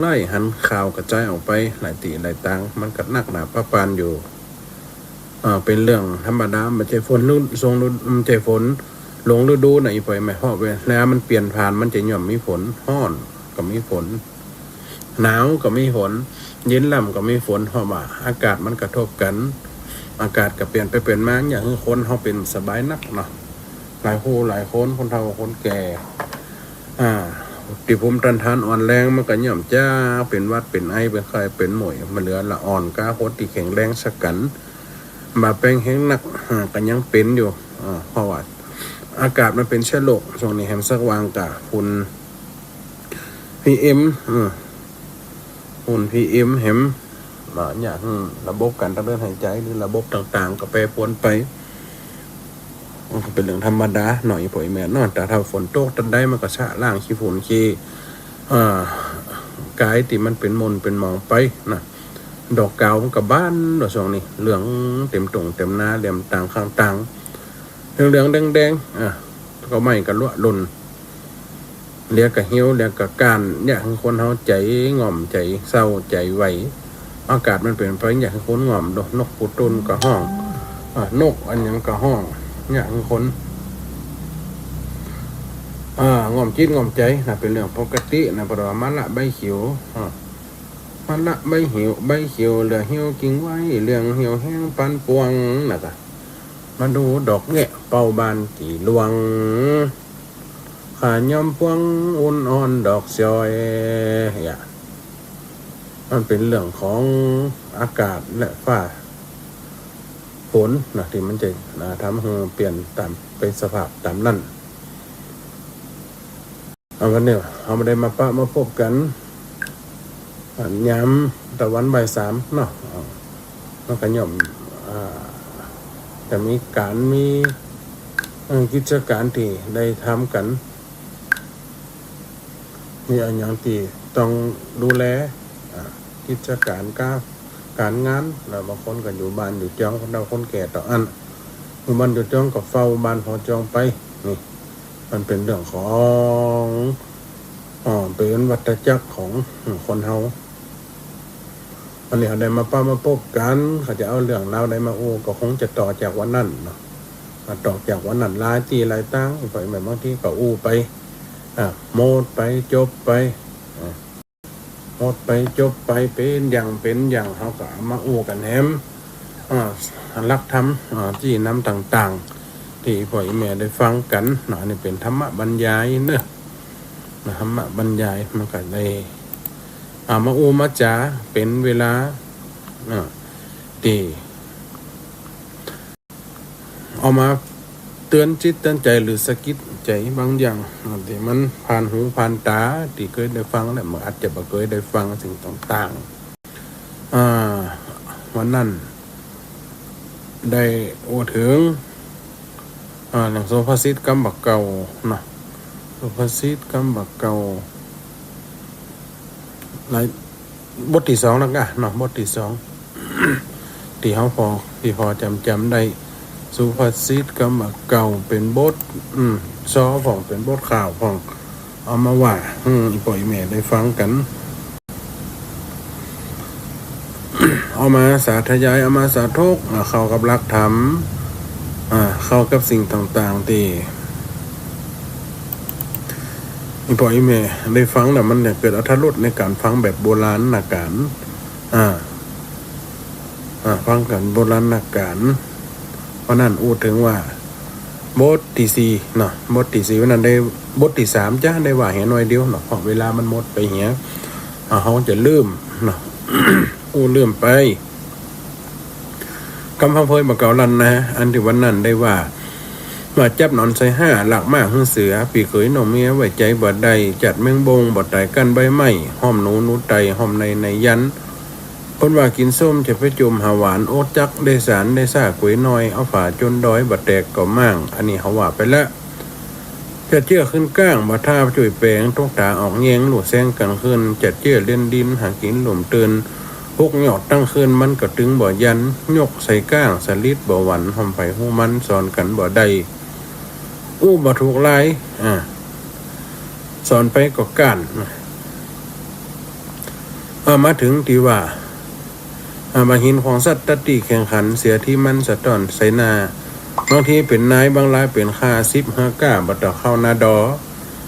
ไล่หันข่าวกระจายออกไปหลายตีหลายตังมันก็นักหนาประปานอยู่เป็นเรื่องธรรมดาไม่ใช่ฝนฤดูทรงฤดูไม่ใช่ฝนหลงฤดูไหนปล่อยไม่เพราะเวลามันเปลี่ยนผ่านมันจะย่อมมีฝนร้อนก็มีฝนหนาวก็มีฝนเย็นล่ำก็มีฝนเพราะว่าอากาศมันกระทบกันอากาศก็เปลี่ยนไปเปลี่ยนมาอย่างคือคนเขาเป็นสบายนักเนาะหลายคู่หลายคนเฒ่าคนแก่ที่ภูมิต้านทานอ่อนแรงมันก็ย่อมจ้าเป็นวัดเป็นไอเป็นไข้เป็นหมวยมันเหลือละอ่อนก้าโคตรที่แข็งแรงสักกันบาแป้งแห้งหนักก็ยังเป็นอยู่เพราะว่าอากาศมันเป็นเชื้อโรคช่วงนี้แฮมสักวางกับฝุ่น PM ฝุ่น PM แฮมอย่างระบบการทางเดินหายใจหรือระบบต่างๆก็แปรปรวนไปมันก็เป็นเรื่องธรรมดาหน่อยปล่อยแม่นอนแต่ถ้าฝนตกตันได้มันก็ชะล่างขี้ฝุ่นขี้กายที่มันเป็นมนเป็นหมองไปนะดอกเกากับบ้านดอกช่วงนี้เหลืองเต็มตรงเต็มหน้าเหลี่ยมต่างข้างต่างเหลืองแดงก็ไม่กับลวดลุนเรียกกับเหี้ยวเรียกกับการอย่างคนเขาใจง่อมใจเศร้าใจไหวอากาศมันเปลี่ยนไปอย่างคนง่อมดอกนกปูตุนกับห้องนกอันยังกับห้องอย่างคนง่อมจิตง่อมใจนะเป็นเรื่องปกตินะเพราะว่ามันละใบเขียวมันละใบเขียวเหลือเหี่ยวกิ่งไว้เรื่องเหี่ยวแห้งปันปวงนะจ๊ะมาดูดอกแงะเป่าบานกี่ลวงขาย่อมพวงอุ่นอ่อนดอกซอยมันเป็นเรื่องของอากาศและฟ้าฝนนะที่มันจะทำให้เปลี่ยนตามเป็นสภาพตามนั่นวันนี้เราไม่ได้มามาพบกันย้ำตะวันบ่าย 3เนาะมันก็ย่อมแต่มีกิจการที่ได้ทำกันมีอันอย่างที่ต้องดูแลกิจการงานแล้วบางคนก็อยู่บ้านอยู่จ้องคนเราคนแก่ต่ออันอยู่บ้านอยู่จ้องก็เฝ้าบ้านพอจ้องไปนี่มันเป็นเรื่องของเป็นวัฏจักรของคนเฮาวันนี้เขาได้มาพบกันเขาจะเอาเรื่องเราได้มาโอ้ก็คงจะต่อจากวันนั้นเนาะต่อจากวันนั้นลายตีลายตั้งไปแบบบางทีก็อู้ไปโมดไปจบไปหมดไปจบไปเป็นอย่างเขาก็มาอู้กันแฮมรักธรรมที่นำต่างๆที่พ่อแม่ได้ฟังกันเนาะนี่เป็นธรรมะบรรยายเนอะธรรมะบรรยายมันก็ได้มาอู้มาจ๋าเป็นเวลาที่เอามาเตือนจิตเตือนใจหรือสะกิดใจบางอย่างที่มันผ่านหูผ่านตาที่เคยได้ฟังแล้วมันอาจจะไม่เคยได้ฟังสิ่งต่างๆวันนั้นได้โอถึงหนังสุภาษิตกำบักเก่าเนาะสุภาษิตกำบักเก่าในบทที่ 2แล้วกันเนาะบทที่ 2 ที่เขาพอจำได้สุภาษิตกำบักเก่าเป็นบทซ้อของเป็นบทข่าวของเอามาว่าปล่อยแม่ได้ฟังกันเอามาสาธยายเอามาสาธกเข้ากับหลักธรรมเข้ากับสิ่งต่างๆที่ปล่อยแม่ได้ฟังแล้วมันเนี่ยเกิดอรรถรสในการฟังแบบโบราณนักการฟังกันโบราณนักการเพราะนั้นอู้ถึงว่าบทที่4เนาะบทที่4วันนั้นได้บทที่3จ้าได้ว่าเห็นหน่อยเดียวเนาะเพราะเวลามันหมดไปเหี้ยเขาจะลืมเนาะ อู้ลืมไปคำพังเพยบักเก่าลันนะอันที่วันนั้นได้ว่าจับนอนใส่5หลักมากหึ่งเสือปีเขยหน่อเมียไว้ใจบ่ได้จัดแมงบงบ่ไตกันใบไม้ห้อมหนูไตห้อมในยันคนว่ากินส้มจะไปจุ่มหาหวานโอดจักได้สารได้ซ่าก๋วยน้อยเอาฝาจนดอยบ่แตกก็มั่งอันนี้เขาว่าไปแล้วจะเจื้อขึ้นก้างบ่ท่าจุ่ยแปลงตกตาออกแยงหลุดแซงกันขึ้นจัดเจื้อเล่นดินหากินหลุมเตือนพวกหยอดตั้งคืนมันก็ตึงบ่ยันยกใส่ก้างสลิดบ่หวันหอมไปหูมันสอนกันบ่ได้อู้บ่ถูกลายสอนไปก็ก้าน มาถึงที่ว่ามาหินของสัตว์ตติแข่งขันเสียที่มันสะตอนไสนาบางทีเป็นนายบางรายเป็นค่า10-5บัดต่อเข้านาดอ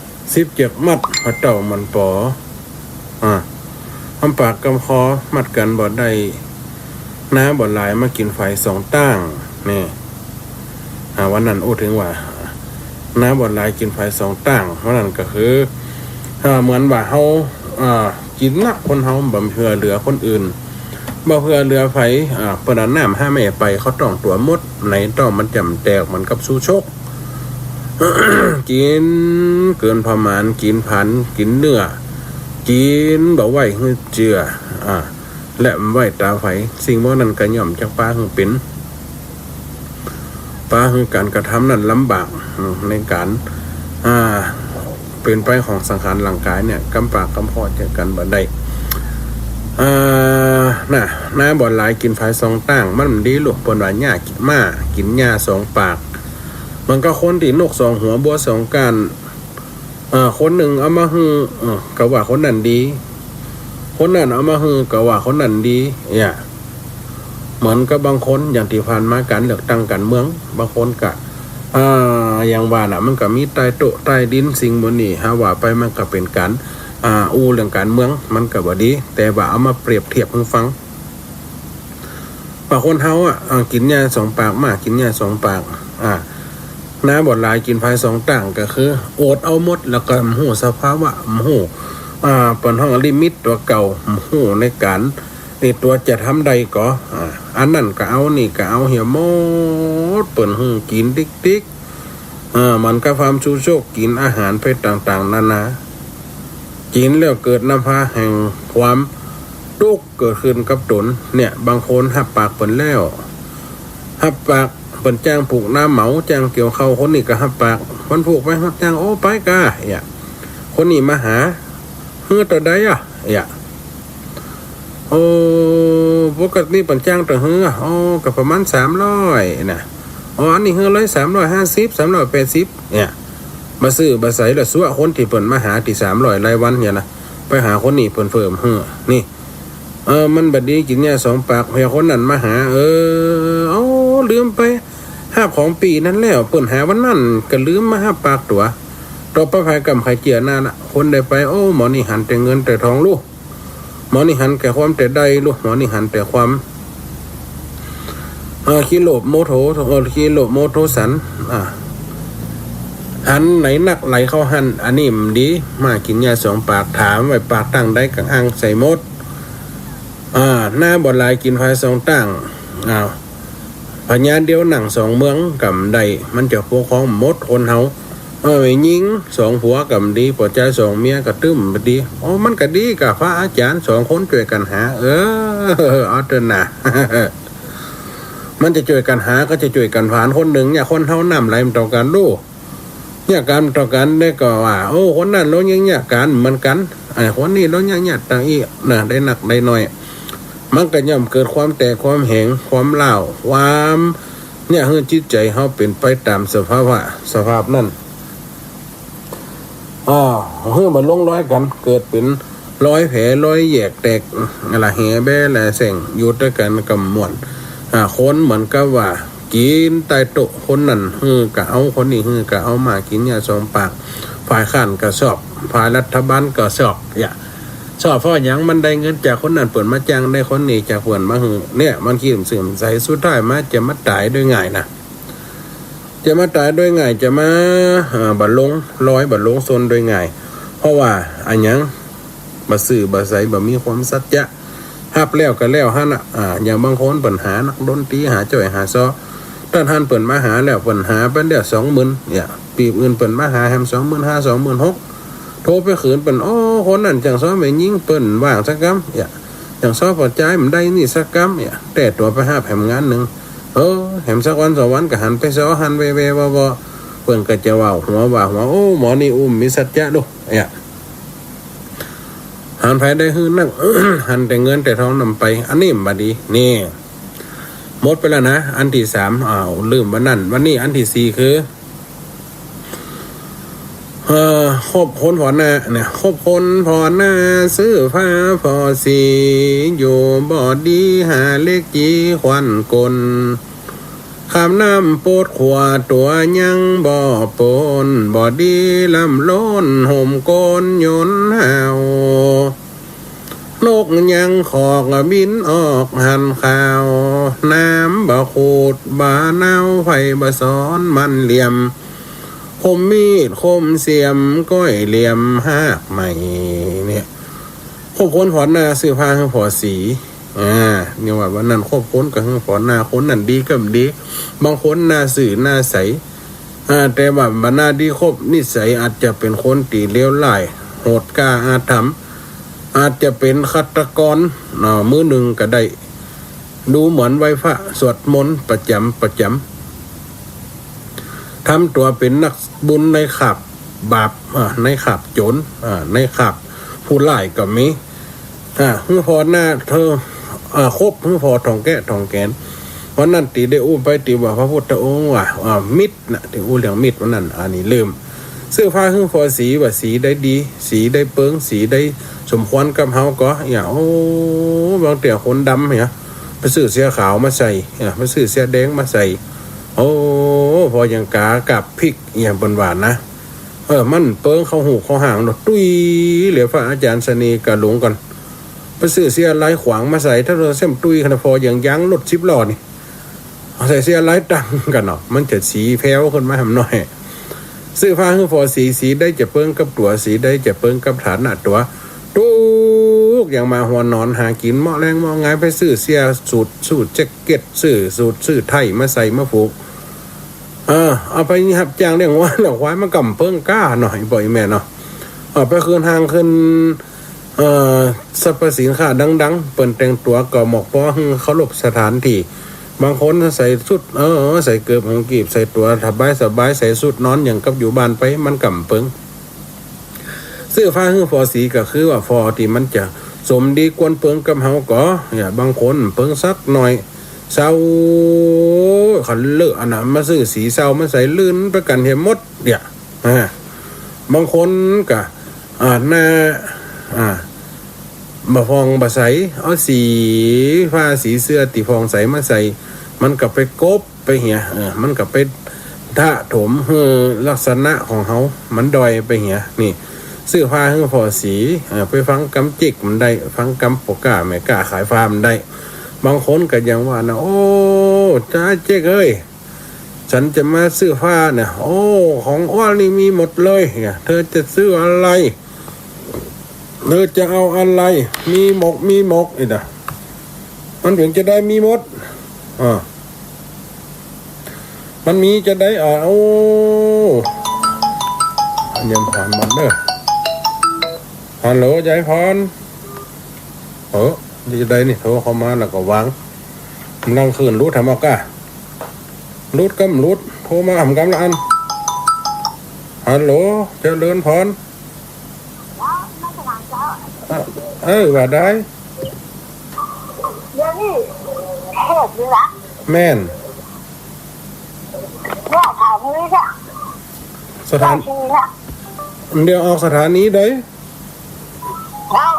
17มัดพระเต่ามันปอทำปากกำคอมัดกันบ่ได้น้าบ่หลายมากินไฟ2ตั้งนี่วันนั้นถึงว่าน้าบ่หลายกินไฟ2ตั้งวันนั้นก็คือเหมือนว่าเฮากินนักคนเฮาบ่เพื่อเหลือคนอื่นบ่เพื่อเหลือไผเปิ้นน้ำห้าแม่ไปเขาต้องตัวมดไหนต้องมันจำแตกมันกับสู้ชก กินเกินประมาณกินผันกินเนื้อกินบ่ไหวให้เจือและไหวตาไฟสิ่งพวกนั้นก็ย่อมจักป้าคือเป็นป้าคือการกระทำนั้นลำบากในการเป็นไปของสังขารร่างกายเนี่ยกำปากกำพอจะกันบ่ได้น้าบ่หลายกินไฟ2ตั้งมันดีลูกเปิ้นว่าหญ้ากินม้ากินหญ้า2ปากมันก็คนที่นก2หัวบัว2ก้านคนหนึ่งเอามาฮือก็ว่าคนนั้นดีคนนั้นเอามาฮือก็ว่าคนนั้นดีเหมือนกับบางคนอย่างที่ผ่านมาการเลือกตั้งการเมืองบางคนก็อย่างว่าน่ะมันก็มีใต้โต๊ะใต้ดินสิ่งบ่นี้ว่าไปมันก็เป็นการเรื่องการเมืองมันก็บ่ดีแต่ว่าเอามาเปรียบเทียบให้ฟังบางคนเฮากินหญ้า2ปากมากกินหญ้า2ปากน้าบ่หลายกินไฟ2ตั้งก็คือโอดเอาหมดแล้วก็ฮู้สภาวะฮู้เปิ้นฮ้องลิมิตตัวเก่าฮู้ในการนี่ตัวจะทำใดก็อันนั้นก็เอานี่ก็เอาเหี่ยหมดเปิ้นฮู้กินติ๊กๆมันก็ความชูโชคกินอาหารไปต่างๆนานากินแล้วเกิดน้ำพาแห่งความทุกข์เกิดขึ้นกับตนเนี่ยบางคนหับปากเปิ้นแล้วหับปากเปิ้นจ้างปลูกน้ำเหมาจ้างเกี่ยวข้าวคนนี้ก็หับปากคนผูกไปหับจ้างโอ้ไปกะคนนี้มาหาเฮือต่อใดปกติเปิ้นจ้างต่อเฮือก็ประมาณ300นะอันนี้เฮือ350 380มาซื้อมาใส่ละซัวคนที่เปิ้นมาหาที่300รายวันเนี่ยนะไปหาคนนี้เปิ้นเพิ่มเฮือนี่มันบัดนี้กินเนี่ย2ปากเฮียคนนั้นมาหาลืมไปหาของปีนั้นแล้วเปิ้นหาวันนั้นก็ลืมมาหาปากตัวต่อไปภายกรรมไข่เจียนั่นคนได้ไปหมอนี่หันแต่เงินแต่ทองลูกหมอนี่หันแต่ความแต่ใดลูกหมอนี่หันแต่ความกิโลโมโทกิโลโมโทสันหันไหนนักไหลเข้าหันอันนี้มันดีมากินยา2ปากถามไว้ปากตั้งได้กังอ่างใส่มดหน้าบ่หลายกินไฟ2ตั้งพญาเดียวหนัง2เมืองกำใดมันจะปกครองมดคนเฮาไม่ยิง2ผัวกำดีปอใจ2เมียก็ตึ้มบ่ดีมันก็ดีกับพระอาจารย์2คนช่วยกันหาเอาเถอะนะมันจะช่วยกันหาก็จะช่วยกันผ่านคนหนึ่งเนี่ยคนเฮานำไหลมันต่อกันลูกเนี่ยการต่อกันได้ก็ว่าคนนั้นลดเนี่ยการเหมือนกันคนนี้ลดเนี่ยต่างอีกนะได้หนักได้น้อยมันก็ย่อมเกิดความแตกความแหงความเล่าความเนี่ยให้จิตใจเฮาเป็นไปตามสภาพนั่นเฮือมันลงร้อยกันเกิดเป็นร้อยแผลร้อยแยกแตกอะไรแห่แบ่แลแสงอยู่ด้วยกันกำมวนคนเหมือนกับว่ากินใต้โต๊ะคนนั้นก็เอาคนนี้ก็เอามากินเนี่ย2ปากฝ่ายข้านก็ชอบฝ่ายรัฐบาลก็ชอบชอบเพราะอย่างมันได้เงินจากคนนั้นเปิดมาจ้างได้คนนี้จากเปิดมาเนี่ยมันขี้เสื่อมใสสุดท้ายมาจะมาตายด้วยง่ายนะจะมาตายด้วยง่ายจะมาบัดลงบัดลงซนด้วยง่ายเพราะว่าอันยังบ่ซื่อบ่ใสบ่มีความสัจจะฮับแล้วก็แล้วหั่นอย่างบางคนปัญหานักดนตรีหาจ้อยหาซอท่านเปิดมาหาแล้วปัญหาเป็นเดี๋ยว 20,000ปีอื่นเปิดมาหาแฮม 25,000 26,000โทรไปขืนเป็นคนนั้นจังซ้อไม่ยิงเปิ้นว่างสักกำจังซ้อพอใจมันได้นี่สักกำแต่ตัวไปหาแหมงานนึงแหมสักวัน2วันก็หันไปซ้อหันเวบ่เปิ้นก็จะว่าหัวหมอนี่มีสัจจะดูหันไปได้หื้อนั่ง หันแต่เงินแต่ทองนำไปอันนี้บัดดีนี่หมดไปแล้วนะอันที่3ลืมวันนั้นวันนี้อันที่4คือ ครบคนพอหน้าเนี่ยครบคนพอหน้าซื้อผ้าพอสีอยู่บ่อดีหาเล็กจีควันกลคำน้ำโปดขวาตัวยังบ่อปนบ่อดีลำล้นห่มโกนยนหาวนกยังขอกบินออกหันข่าวน้ำบ่ขูดบ่าเน่าไฟบ่ซ้อนมันเหลี่ยมคมมีดคมเสียมก้อยเหลี่ยมหากใหม่เนี่ยครบคนผอนหน้าซื้อผ้าให้ผอสีเนี่ยว่าวันนั้นครบคนกับผอนหน้าคนนั้นดีก็ดีบางคนหน้าสื่อหน้าใสแต่ว่าบรรณาดีครบนิสัยอาจจะเป็นคนตีเลี้ยวไหลโหดกล้าอาถรรพ์อาจจะเป็นฆาตกรมือหนึ่งก็ได้ดูเหมือนไหว้พระสวดมนต์ประจำทำตัวเป็นนักบุญในขับบาปในขับโจรในขับผู้ไล่ก็มีเมื่อพอหน้าเธอครบเมื่อพอทองแก้ทองแกนเพราะนั่นตีได้อู้ไปตีว่าพระพุทธองค์ว่ามิตรนะตีอู้เรื่องมิตรวันนั้นอันนี้ลืมเสื้อผ้าเครื่องพอสีว่าสีได้ดีสีได้เปิ้งสีได้สมควรกับเฮาก็อย่างบางเตี่ยคนดำเนี่ยไปซื้อเสื้อขาวมาใส่มาซื้อเสื้อแดงมาใส่พออย่างกากับพริกอย่างบนหวานนะมันเปิ้งเข้าหูเข้าห่างตุ้ยเหลือพระอาจารย์สนีกระหลงก่อนไปซื้อเสื้อลายขวางมาใส่ถ้าเราเส้นตุ้ยขนาดพออย่างยั้งรถ10 ล้อนี่ใส่เสื้อลายตังกันเนาะมันจะสีแพ้วขึ้นมาทำหน่อยซื้อผ้าคือพอสีได้จะเปิ้งกับตัวสีได้จะเปิ้งกับฐานหน้าตัวทุกอย่างมาหัวนอนหากินเหมาะแรงเหมาะง่ายไปซื้อเสื้อสูทแจ็คเก็ตซื้อไทยมาใส่มาผูกเอาไปหับจ้างเรื่องว่าหลอกไว้มากำเปิ้งก้าหน่อยบ่อยแม่เนาะไปคืนทางขึ้นสรรพสินค้าดังๆเปิ่นแต่งตัวก็หมอกเพราะเขาหลบสถานที่บางคนใส่สุดใส่เกือบของกีบใส่ตัวสบายใส่สุดนอนอย่างกับอยู่บ้านไปมันกำเปิ้งเสื้อผ้าคือฟอสีก็คือว่าฟอที่มันจะสมดีกวนเปิ้งกับเฮาก็อย่าบางคนเปิ้งสักหน่อยเศร้าขันเลืออันนั้นมาซื้อสีเศร้ามาใส่ลื่นไปกันเห็นหมดเดี๋ยวบางคนก็หน้ามาฟองมาใส่เอาสีผ้าสีเสื้อตีฟองใส่มาใส่มันก็ไปกบไปเหี่ยมันก็ไปท่าถมลักษณะของเขามันดอยไปเหี่ยนี่เสื้อผ้าคือพอสีไปฟังกำจิกมันได้ฟังกำปกก้าแม่ก้าขายฟ้ามันได้บางคนก็ยังว่านะโอ้จ้าเจ๊กเอ้ยฉันจะมาซื้อผ้าเนี่ยโอ้ของอ้วนนี่มีหมดเลยเนี่ยเธอจะซื้ออะไรเธอจะเอาอะไรมีหมกอีกนะมันถึงจะได้มีหมดมันมีจะได้โอ้ยังผ่านมันเด้อฮัลโหลยายพรดีใจนี่โทรเข้ามาแล้วก็วางนั่งคืนรูดทำเอาก้ารูดกำรูดโทรมาทำกำละอันฮัลโหลเจริญพรว่าได้เดี๋ยวนี้เทศดีละแม่นเนี่ยถามนี้ค่ะสถานเดี๋ยวออกสถานีได้แล้ว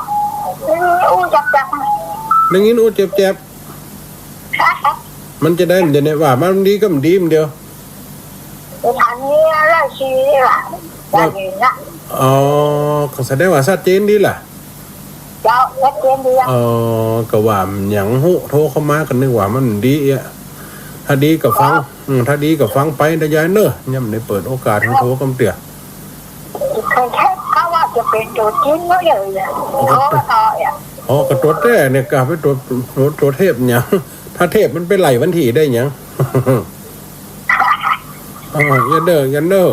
อู้จับดังนี้อู้เจ็บมันจะได้มันจะเนี่ยว่ามันดีก็มันดีมันเดียวสถานีราชีล่ะได้ยินนะแสดงว่าชัดเจนดีล่ะเจ้าชัดเจนดีก็ว่าอย่างหูโทรเข้ามากันนึกว่ามันดีถ้าดีก็ฟังถ้าดีก็ฟังไปได้ยายเนอะย่ำได้เปิดโอกาสให้โทรคำเตี่ยเคยแค่เขาว่าจะเป็นตัวจริงก็เลยกระตัวแท้เนี่ยกะไปตัวเทพเนี่ยถ้าเทพมันไปไหลวันที่ได้ยังยันเด้อ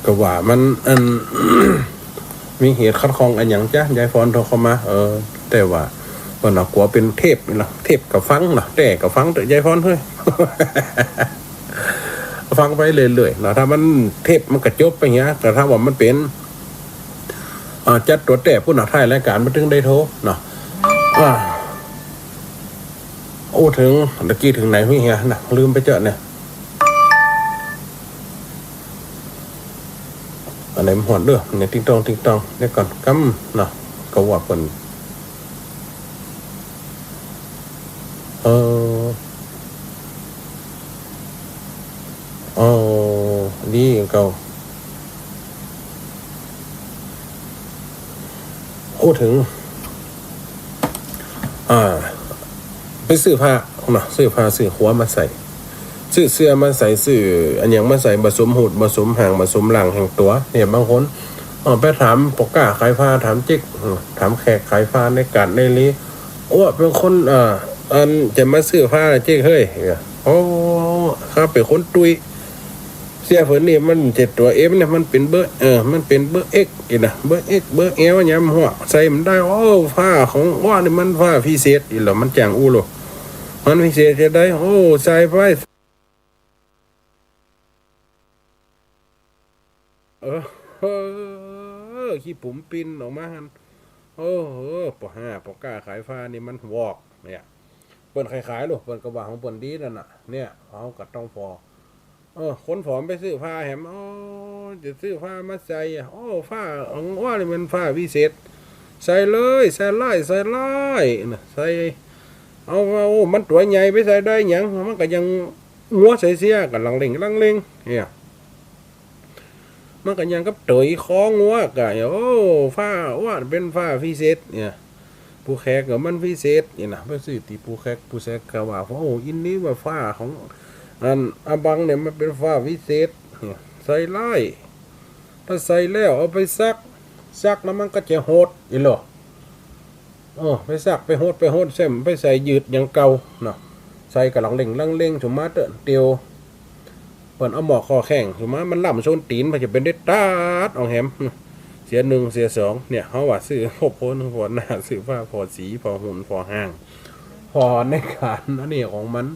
ก็ว่ามันมีเหตุคัดคองอันอย่างจ้ะยายฟอนโทรเข้ามาแต่ว่าวันกลัวเป็นเทพนี่ล่ะเทพกับฟังเนาะแต่กับฟังแต่ยายฟอนเฮ้ยฟังไปเรื่อยๆเนาะถ้ามันเทพมันกระจบไปเงี้ยแต่ถ้าว่ามันเป็นจัดตัวแต่ผู้หนักไทยรายการมันถึงได้โทรเนาะ โอ้ถึงตะกี้ถึงไหนพี่เฮียนะลืมไปเจอเนี่ยอันไหนมันหอดเด้อเนี่ยติ๊งตองเนี่ยก่อนกำเนาะก็ว่าเปิ่นดีเก่าพูดถึงไปซื้อผ้าเนาะซื้อผ้าซื้อหัวมาใส่ซื้อเสื้อมาใส่ซื้ออันอย่างมาใส่ผสมหูดผสมหางผสมหลังแห่งตัวเนี่ยบางคนไปถามปกก้าขายผ้าถามจิ๊กถามแขกขายผ้าในการในนี้โอ้เป็นคนอันจะมาซื้อผ้าจิ๊กเฮ้ยโอ้ครับเป็นคนตุยเสียเผินนี่มัน7ตัวเอฟเนี่ยมันเป็นเบอร์มันเป็นเบอร์เอ็กอีนะเบอร์เอ็กเบอร์เอลเนี่ยหัวใส่มันได้โอ้ผ้าของว่านี่มันผ้าพิเศษอีหรอมันจางอู้หรอมันพิเศษจะได้โอ้ใส่ไปขี้ปุ๋มปินออกมาโอ้ปอห้าปอกล้าขายฟ้านี่มันวอกเนี่ยเปิ้นขายลูกเปิ้นกระบะของเปิ้นดีนั่นน่ะเนี่ยเขาก็ต้องพอคนผอมไปซื้อผ้าแหมจะซื้อผ้ามาใส่ผ้าว่านี่มันผ้าพิเศษใส่เลยใส่ไล่ใส่ไล่นะใส่เอามันตัวใหญ่ไปใส่ได้หยังมันก็ยังงัวใส่เสียกันลังเล็งเนี่ยมันก็ยังกับเตยคองัวกะผ้าว่าเป็นผ้าพิเศษเนี่ยผู้แขกกับมันพิเศษนี่นะไปซื้อตีผู้แขกก็ว่าอินนี้ว่าผ้าของอันอาบังเนี่ยมันเป็นผ้าพิเศษใส่ไล่ถ้าใส่แล้วเอาไปซักแล้วมันก็จะโหดอีหรอไปซักไปโหดเส้นไปใส่ยืดอย่างเก่าเนาะใส่กับลังเล็งสมมาเตเตียวเปิดเอาหมอกคอแข็งสมมามันล่ำโซนตีนมันจะเป็นได้ตาดเอาแหมเสีย1เสีย2เนี่ยเขาว่าซื้อพอพอหน้าซื้อผ้าพอสีพอหุ่นพอห่างพอในการอันนี้ของมัน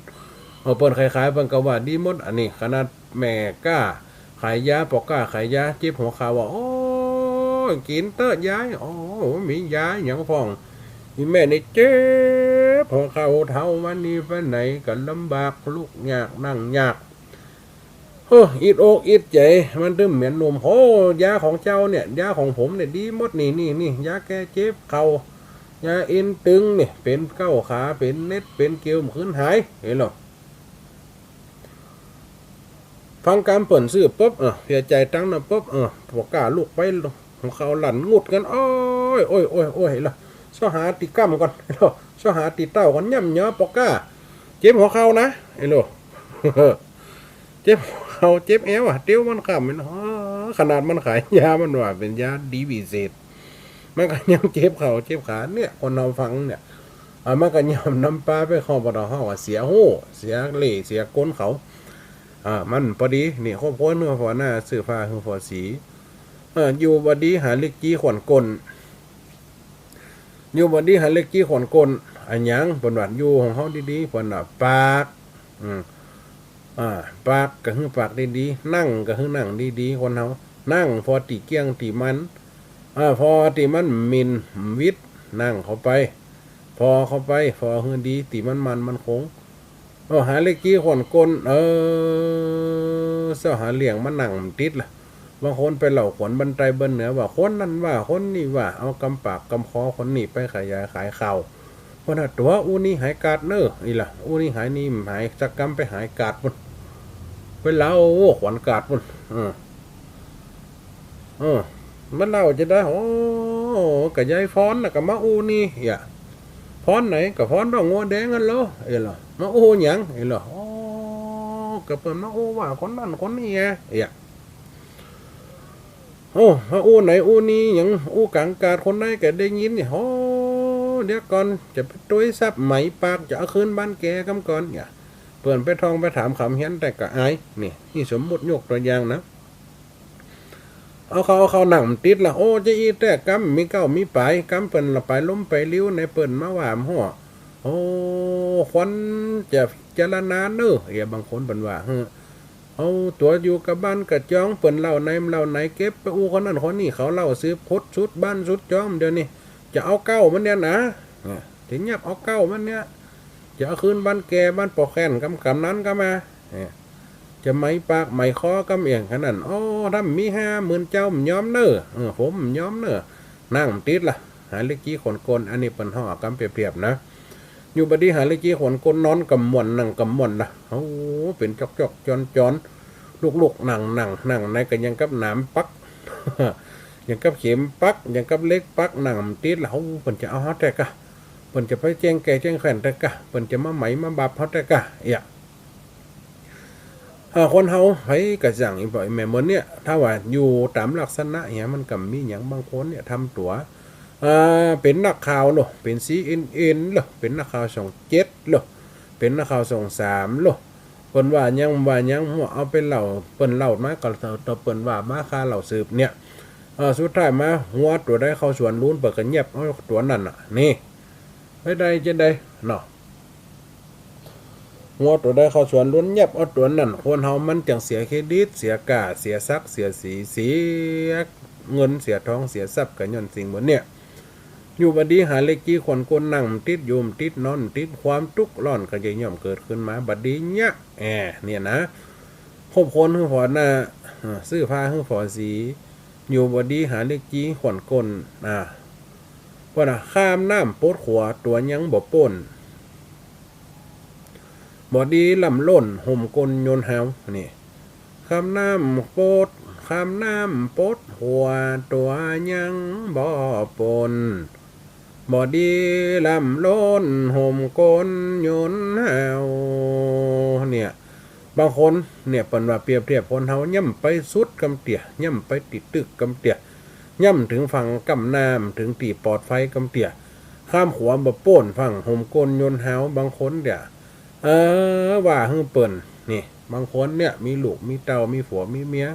เปิดขายๆเปิดกระว่าดีมดอันนี้ขนาดแม่ก้าขายยาปอกก้าขายยาเจ็บหัวขาว่ากินเตอร์ย้ายมียาอย่างฟองมีแม่ในเจ็บหัวเข่าเท้ามันนี่ไปไหนกันลำบากลุกยากนั่งยากอิดอกอิดใจมันตึมเหม็นนมยาของเจ้าเนี่ยยาของผมเนี่ยดีมดนี่ยาแก้เจ็บเข่ายาเอ็นตึงเนี่ยเป็นเก้าขาเป็นเน็ตเป็นเกลียวขึ้นหายเห็นหรอฟังการเปิ่นซื้อปุ๊บเสียใจตั้งนะปุ๊บพวกกล้าลูกไปของเขาหลั่นงุดกันโอ้ยล่ะสหาตีกั้มก่อนสหาตีเต้าก่อนย่ำเนาะปอกก้าเจ็บหัวเข่านะไอ้โลเจ็บเขาเจ็บเอวเตี้ยวมันขำมันขนาดมันขายยามันว่าเป็นยาดีวิเศษมันก็ยังเจ็บเขาเจ็บขาเนี่ยคนเราฟังเนี่ยมันก็ย่ำน้ำปลาไปข้อปลาห้าเสียหูเสียเล่เสียก้นเขามันพอดีนี่ข้อพ้นเนื้อพอหน้าสื่อฟ้าคือพอสีอยู่บดีหาเล็กจี้ขวัญกลอยู่บดีหาเล็กจี้ขวัญกลอันยังปนวัดอยู่ของเขาดีๆปนวัดปากปากก็คือปากดีๆนั่งก็คือนั่งดีๆคนเขานั่งพอตีเกี้ยงตีมันพอตีมันมินวิทนั่งเข้าไปพอเข้าไปพอคือดีตีมันคงหาเล็กจี้ขวัญกลเสาหาเหลี่ยงมันนั่งติดล่ะบางคนไปเหล่าขวนบันไดบนเหนือว่าคนนั้นว่าคนนี้ว่าเอากำปากกำคอคนนี้ไปขายขายข่าวคนหัดตัวนี่หายกาดเนอนี่ล่ะนี่หายนี่หายจักกำไปหายกาดปุ่นไปเล่าขวัญกาดปุ่นมันเล่าจะได้กับยายฟ้อนนะกับมะนี่ฟ้อนไหนกับฟ้อนดอกงัวแดงกันเหรอเหรอมะหยังเหรอกับเปิดมะว่าคนนั้นคนนี้ไหนนี่ยังกลางกาดคนไหนแกได้ยินเนี่ยเดี๋ยวก่อนจะไปตุ้ยซับไหมปากจะเอาคืนบ้านแกกำก่อนเปิดไปทองไปถามคำเฮียนแต่กะอายนี่สมมติยกตัวอย่างนะเอาเขาหนังติดละจะอีแต่กำมีเก้ามีปลายกำเปิ่นละไปล้มไปลิ้วในเปิ่นมาหวามหัวควันจะเจรนาเนอบางคนเปิ่นว่าเอาตัวอยู่กับบ้านกับจ้องเปิ่นเล่าไหนเก็บไปคนนั้นคนนี้เขาเล่าซื้อพดชุดบ้านชุดจ้อมเดี๋ยวนี้จะเอาเก้ามันเนี่ยนะถึงยับเอาเก้ามันเนี่ย จะเอาคืนบ้านแกบ้านปอแค้นกำนั้นก็มาจะไม่ปากไม่คอกำเอียงขนาดอ๋อถ้ามี50,000เจ้าย้อมเนอผมย้อมเนอนั่งติดล่ะหาเล็กกี้ขนกลอันนี้เป็นห่อกำเปรียบๆนะอยู่บัดนี้หาเล็กกี้ขนกลนอนกำมวนนั่งกำมวนนะโอ้เป็นจอกจอนลูกนั่งในกันยังกับหนามปักยังกับเข็มปักยังกับเล็กปักนั่งติดแล้วเพิ่นจะเอาเฮาแต่กะเพิ่นจะไปแจ้งแก่แจ้งแขวนแต่กะเพิ่นจะมาไหมมาบับเฮาแต่กะคนเฮาให้กระจังอีบ่แม่เหมือนเนี่ยถ้าว่าอยู่ตามลักษณะเหี้ยมันก็มีหยังบางคนเนี่ยทำตัวเป็นนักข่าวโลเป็น CNN โลเป็นนักข่าวช่อง7โลเป็นนักข่าวช่อง3โลเปิ้นว่ายังเอาไปเล่าเปิ้นเล่ามาก็ต่อเปิ้นว่ามาค่าเล่าสืบเนี่ยสุดท้ายมาหัวตัวได้เข้าสวนลุ้นเปิดกันเงียบเอาตัวนั่นน่ะนี่ไม่ได้จะได้เนาะหัวตัวได้เข้าสวนลุ้นเงียบเอาตัวนั่นคนเฮามันจังเสียเครดิตเสียกาเสียซักเสียสีเสียเงินเสียทองเสียทรัพย์กันย้อนสิ่งเหมือนเนี่ยอยู่บัดนี้หาเล็กกี้คนคนนั่งติดยุมติดนอนติดความทุกข์ร้อนก็จะย่อมเกิดขึ้นมาบัดนี้เนี่ยเนี่ยนะคบคนคือพอหน้าซื้อผ้าคือพอสีอยู่บัดนี้หาเล็กกี้ขวัญกลว่าน่ะข้ามน้ำโปดขัวตัวยังบ่ป่นบ่ดีลำล้นห่มกลโยนเฮานี่ข้ามน้ำโปดหัวตัวยังบ่ป่นบ่ดีลำล้นห่มกลโยนเฮาเนี่ยบางคนเนี่ยเปิ้นว่าเปรียบเทียบคนเฮาย่ำไปสุดกำเตี่ยย่ำไปติดตึกกำเตี่ยย่ำถึงฝั่งกำน้ำถึงตีปลอดไฟกำเตี่ยข้ามขวาบ่ป่นฝั่งห่มกลโยนเฮาบางคนเดี๋ยว่าฮื้อเปิ้นนี่บางคนเนี่ยมีลูกมีเต้ามีผัวมีเมีย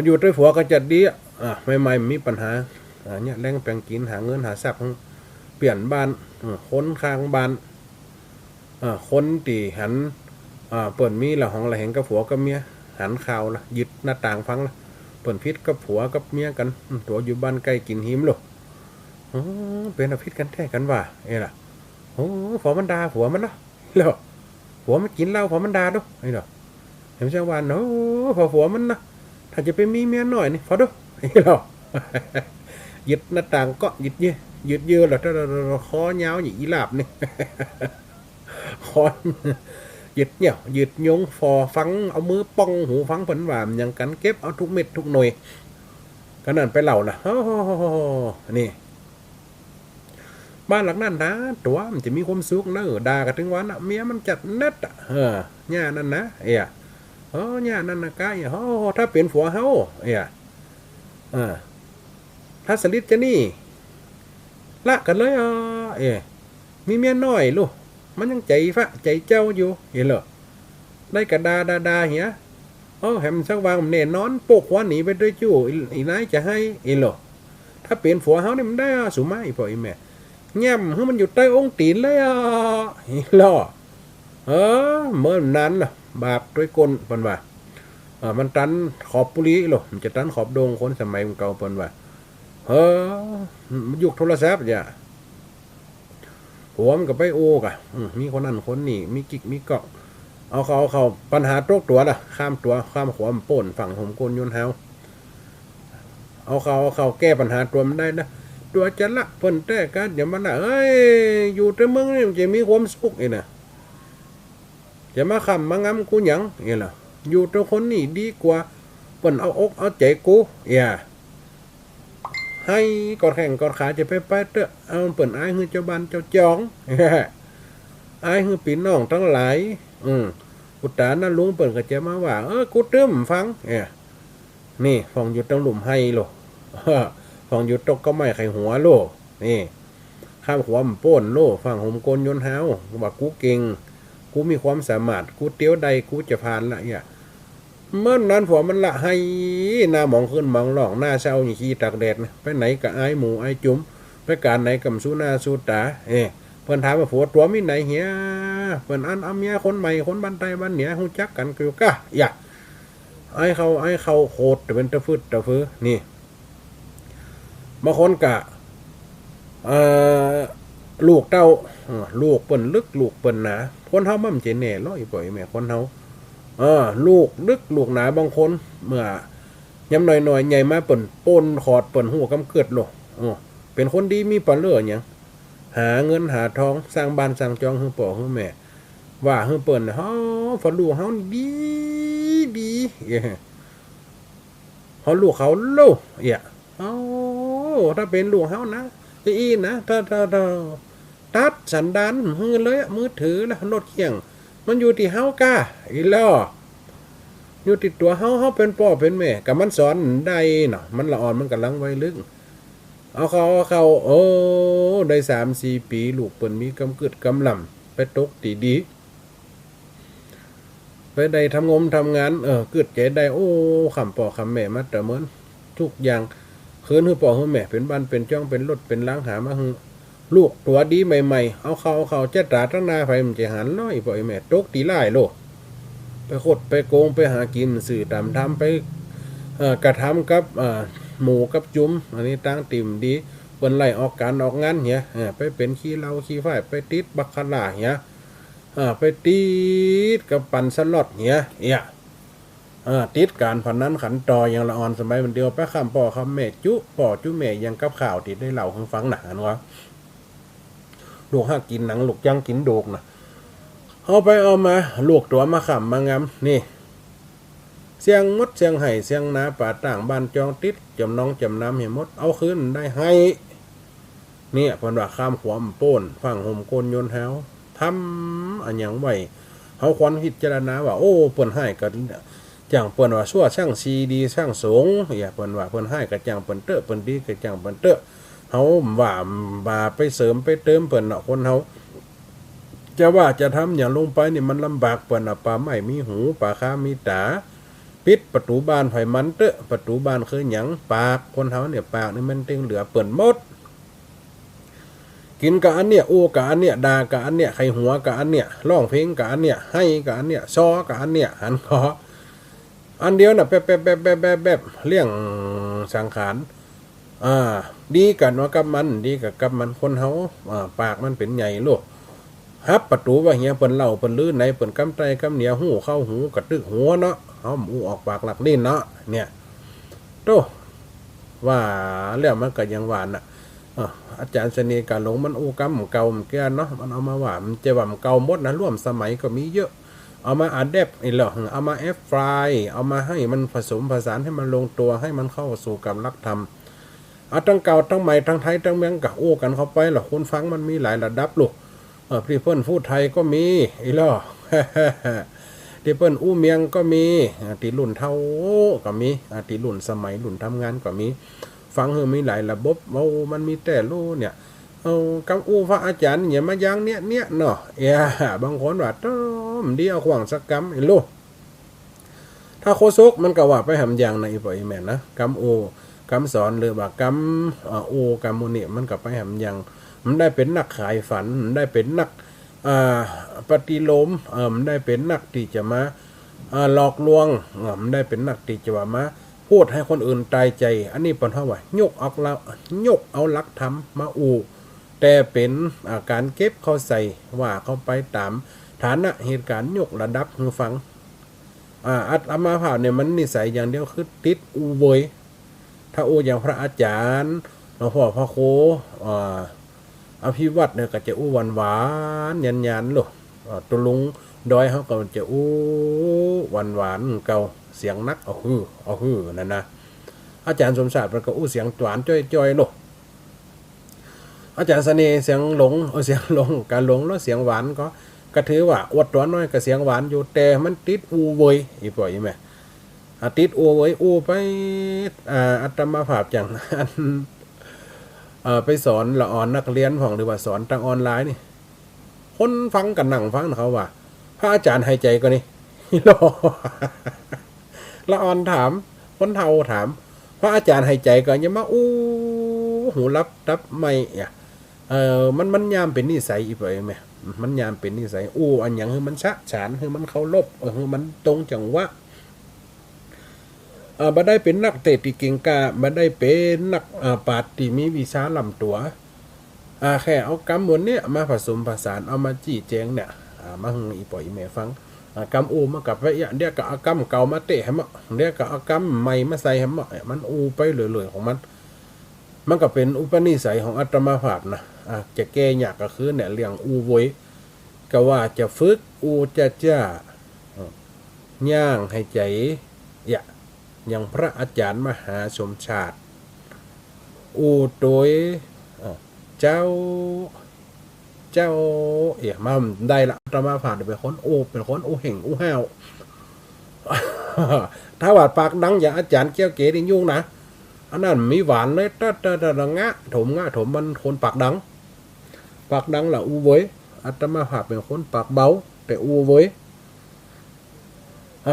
อยู่ด้วยผัวก็จัดดีใหม่ๆมีปัญหาเนี่ยแรงแปลงกินหาเงินหาทรัพย์เปลี่ยนบ้านคนข้างบ้านคนตีหันเปิ่นมีละห้องละแหงกับผัวกับเมียหันข่าวละยึดหน้าต่างฟังละเปิ่นพิษกับผัวกับเมียกันตัวอยู่บ้านใกล้กินหิมโลเป็นอภิษกันแท้กันว่าล่ะผัวมันด่าผัวมันเนาะแล้วผัวมันกินเหล้าผัวมันด่าด้วยเหรอเห็นเช้าวันผัวมันนะถ้าจะไปมีเมียหน่อยนี่พอดูเหรอยึดหน้าต่างก็ยึดเยอะแล้วถ้าเราคอยาวอย่างอีหลาบนี่คอยึดเนี่ยยึดยงฟอฟังเอามือป้องหูฟังผลหวานอย่างกันเก็บเอาทุกเม็ดทุกหน่วยก็นั่นไปเหล่านะนี่บ้านหลังนั้นนะตัวมันจะมีความสุขนะด่ากันถึงวันเมียมันจัดเน็ตย่านั่นนะย่านั่นนะกายถ้าเป็นผัวเฮาถ้าสลิดจะนี่ละกันเลยมีเมียน้อยลูกมันยังใจใจเจ้าอยู่เห็นเหรอได้กระดาเหี้ยแหมสักวางเน่นอนปกหัวหนีไปด้วยจู่อีนายจะให้เห็นเหรอถ้าเป็นผัวเฮานี่มันได้สุมาอีพ่ออีแม่แง่มให้มันอยู่ใต้องตีนเลยล่อเมื่อนั้นน่ะบาปด้วยกลเพิ่นว่ามันตันขอบปุริหรอมันจะตันขอบโดงคนสมัยมันเก่าเพิ่นว่ามันยุคโทรศัพท์หัวมันก็ไปโอกะมีคนนั้นคนนี้มีกิ๊กมีเกาะเอาเขาปัญหาโรคตัวล่ะข้ามหัวมันป่นฝั่งห่มกลโยนเฮาเอาเขาแก้ปัญหาตัวมันได้นะตัวจะละเพิ่นแต่กันอย่ามาละอยู่แต่เมืองนี่มันจะมีความสุขนะจะมาคำมางำกูหยังล่ะอยู่แต่คนนี่ดีกว่าเพิ่นเอาอกเอาใจกูให้กอดแข่งกอดขาจะไปเตอะเอาเปิ่นอายคือเจ้าบ้านเจ้าจองอายคือปีน้องทั้งหลายกุตานั่นลุงเปิ่นก็จะมาว่ากูเติมฟังนี่ฟองอยู่ตรงหลุมให้โลฟองอยู่ตกก็ไม่ไข่หัวโลนี่ข้ามหัวมันโป้นโลฟังห่มกลโยนเฮาว่ากูเก่งกูมีความสามารถกูเตี้ยวใดกูจะผ่านละเมื่อนั้นผัวมันละให้หน้ามองขึ้นมองหลอกหน้าเศร้าอย่างขี้ตากแดดไปไหนกับไอ้หมูไอ้จุ๋มไปการไหนกับสู้หน้าสู้ตาเพิ่นถามว่าผัวตัวมีไหนเหี้ยเพิ่นอันเอาเมียคนใหม่คนบ้านใต้บ้านเหนือฮู้จักกันคือก้าไอ้เขาโคตรแต่เป็นตะฟื้นี่บางคนกะ ลูกเต้าลูกเปิ้นลึกลูกเปิ้นหนาคนเฮามั่มเจแหน่ร้อยปล่อยแม่คนเฮาลูกลึกลูกหนาบางคนเมื่อยำหน่อยๆใหญ่มาเปิ้นป่นขอดเปิ้นหัวกำเกิดโลเป็นคนดีมีปานเลือหยังหาเงินหาทองสร้างบ้านสร้างจองให้พ่อให้แม่ว่าให้เปิ้นเฮาฝันลูกเฮาดีดีเฮาลูกเขาโลถ้าเป็นลูกเฮานะอีนะถ้าตัดสันดานมือเลยมือถือแล้วรถเคียงมันอยู่ที่เฮากาอีแล้วอยู่ที่ตัวเฮาเป็นพ่อเป็นแม่กับมันสอนได้เนาะมันละอ่อนมันกำลังไว้ลึกเอาเขาได้3-4 ปีลูกเปิ้นมีกำกึดกำลำไปตกดีไปได้ทำงานกึดใจได้คำพ่อคำแม่มาแต่เหมือนทุกอย่างคืนให้พ่อให้แม่เป็นบ้านเป็นจ้องเป็นรถเป็นล้างหามาให้ลูกตัวดีใหม่ๆเอาเขาเจ็ดตาตั้งหน้าไฟมันจะหันร้อยปล่อยแม่ตกตีไล่โลไปขดไปโกงไปหากินสื่อตามทำไปกระทำกับหมูกับจุ้มอันนี้ตั้งติ่มดีเปิ้นไล่ออกการออกงานเหี้ยไปเป็นขี้เหล้าขี้ไฟไปติดบักขลาเหี้ยไปติดกับปั่นสล็อตเหี้ยติดการพนันขันต่ออย่างละอ่อนสมัยมันเดียวไปข้ามพ่อข้ามแม่จุแม่ยังกับข่าวติดได้เล่าให้ฟังหนาเนาะลูกห้ากินหนังลูกยังกินโดกนะเอาไปเอามาลูกตัวมาขำมางามนี่เสียงมดเสียงไห่เสียงนาป่าต่างบ้านจองติดจำน้องจำน้ำเห็นมดเอาคืนได้ให้เนี่ยเพิ่นว่าข้ามขวามโป้นฝั่งห่มโกนโยนเท้าทำอันยังไหวเขาควันพิจารณาว่าเปิ้นให้กันจังเปิ้นว่าชั่วช่างซีดีช่างสงอย่าเปิ้นว่าเปิ้นให้กับจังเปิ้นเตอะเปิ้นดีกับจังเปิ้นเตอะเฮาว่าไปเสริมไปเติมเปิ้นเนาะคนเฮาจะว่าจะทำอย่างลงไปนี่มันลำบากเปิ้นป่าไม้มีหูป่าค้ามีตาปิดประตูบ้านไผมันเตอะประตูบ้านคือหยังปากคนเฮาเนี่ยปากนี่มันตึงเหลือเปิ้นหมดกินกับอันเนี้ยกับอันเนี้ยด่ากับอันเนี้ยไขหัวกับอันเนี้ยร้องเพลงกับอันเนี้ยให้กับอันเนี้ยซอกับอันเนี้ยหันคออันเดียวน่ะแป๊บเลี้ยงสังขารดีกันว่ากับมันดีกับมันคนเฮาปากมันเป็นใหญ่โลกฮับประตูว่าเฮียเปิ้นเล่าเปิ้นลื้อไหนเปิ้นกำไตกำเหนียวหูเข้าหูกระตึกหัวเนาะเฮาออกปากหลักลิ้นเนาะเนี่ยโตว่าแล้วมันก็ยังหวานน่ะอาจารย์เสน่ห์การหลงมันกำเก่าแก่เนาะมันเอามาว่ามันจะว่าเก่าหมดนะร่วมสมัยก็มีเยอะเอามาอัดแอปไอ้เหรอเอามาแอปไฟล์เอามาให้มันผสมผสานให้มันลงตัวให้มันเข้าสู่กับหลักธรรมทั้งเก่าทั้งใหม่ทั้งไทยทั้งเมืองกับกันเข้าไปหรอคนฟังมันมีหลายระดับลูกพี่เปิ้ลพูดไทยก็มีไอ้เหรอที่เปิ้ลเมียงก็มีตีรุ่นเท่าก็มีตีรุ่นสมัยรุ่นทำงานก็มีฟังมีหลายระบบมันมีแต่รู้เนี่ยกับพระอาจารย์เนี่ยมายังเนี่ยเนาะบางคนว่าต้มดีเอาขวางสักกรรมไอ้ลูกถ้าโคซกมันก็ว่าไปหำอย่างในปล่อยแม่นะกรรมกรรมสอนหรือว่ากรรมกรรมโมเนี่ยมันก็ไปหำอย่างมันได้เป็นนักขายฝันมันได้เป็นนักปฏิโลมมันได้เป็นนักที่จะมาหลอกลวงมันได้เป็นนักที่จะมาพูดให้คนอื่นตายใจอันนี้เป็นเท่าไหร่ยกเอาหลักธรรมมาแต่เป็นการเก็บเขาใส่ว่าเขาไปตามฐานะเหตุการณ์ยกระดับหูฟังอัตมาภาพเนี่ยมันนิสัยอย่างเดียวคือติดเวยถ้าอย่างพระอาจารย์หลวงพ่อพระโคอภิวัตเนี่ยก็จะหวานยันลูกตุลุงดอยเขาก็จะหวานเก่าเสียงนักเอาฮือนั่นนะอาจารย์สมศาสตร์มันก็เสียงหวานจ้อยลูกอาจารย์เสน่ห์เสียงหลงการหลงแล้วเสียงหวานก็ถือว่าอวดตัวน้อยก็เสียงหวานอยู่แต่มันติดเวยอีปล่อยไหมติดเวยไปอัตมาภาพอย่างไปสอนละอ่อนนักเรียนของหรือว่าสอนทางออนไลน์นี่คนฟังกันนั่งฟังเขาว่าพระอาจารย์หายใจก็นี่ละอ่อนถามคนเฒ่าถามพระอาจารย์หายใจก็ยังมาหูรับไม่มันยามเป็นนิสัยอีกไปไหมมันยามเป็นนิสัยอันอย่างคือมันชะฉานคือมันเคารพคือมันตรงจังวะบ่ได้เป็นนักเตะที่เก่งกาบ่ได้เป็นนักปราชญ์ที่มีวิชาลำตัว แค่เอากำมวลเนี่ยมาผสมผสานเอามาจี้แจงเนี่ยมาให้อีปล่อยอีแม่ฟังกำอูมากับไว้เดี๋ยวก็เอากำเก่ามาเตะให้มันเดี๋ยวก็เอากำใหม่มาใส่ให้มันอูไปเรื่อยๆของมันก็เป็นอุปนิสัยของอาตมาภาพนะจะแก้ยากก็คือเนี่ยเรื่องอูไว้ก็ว่าจะฝึกอูจะย่างให้ใจอย่างพระอาจารย์มหาสมชาติอูโดยเจ้ามาได้ละอาตมาผ่านเป็นคนเป็นคนเห่งห้าว ถ้าว่าปากดังอย่างอาจารย์เกี้ยวเก๋ดิยุ่งนะอันนั้นมีหวานเลยแต่งะถมมันคนปากดังlà u với อาตมาภาพเป็นคนปากเบาแต่อูไว้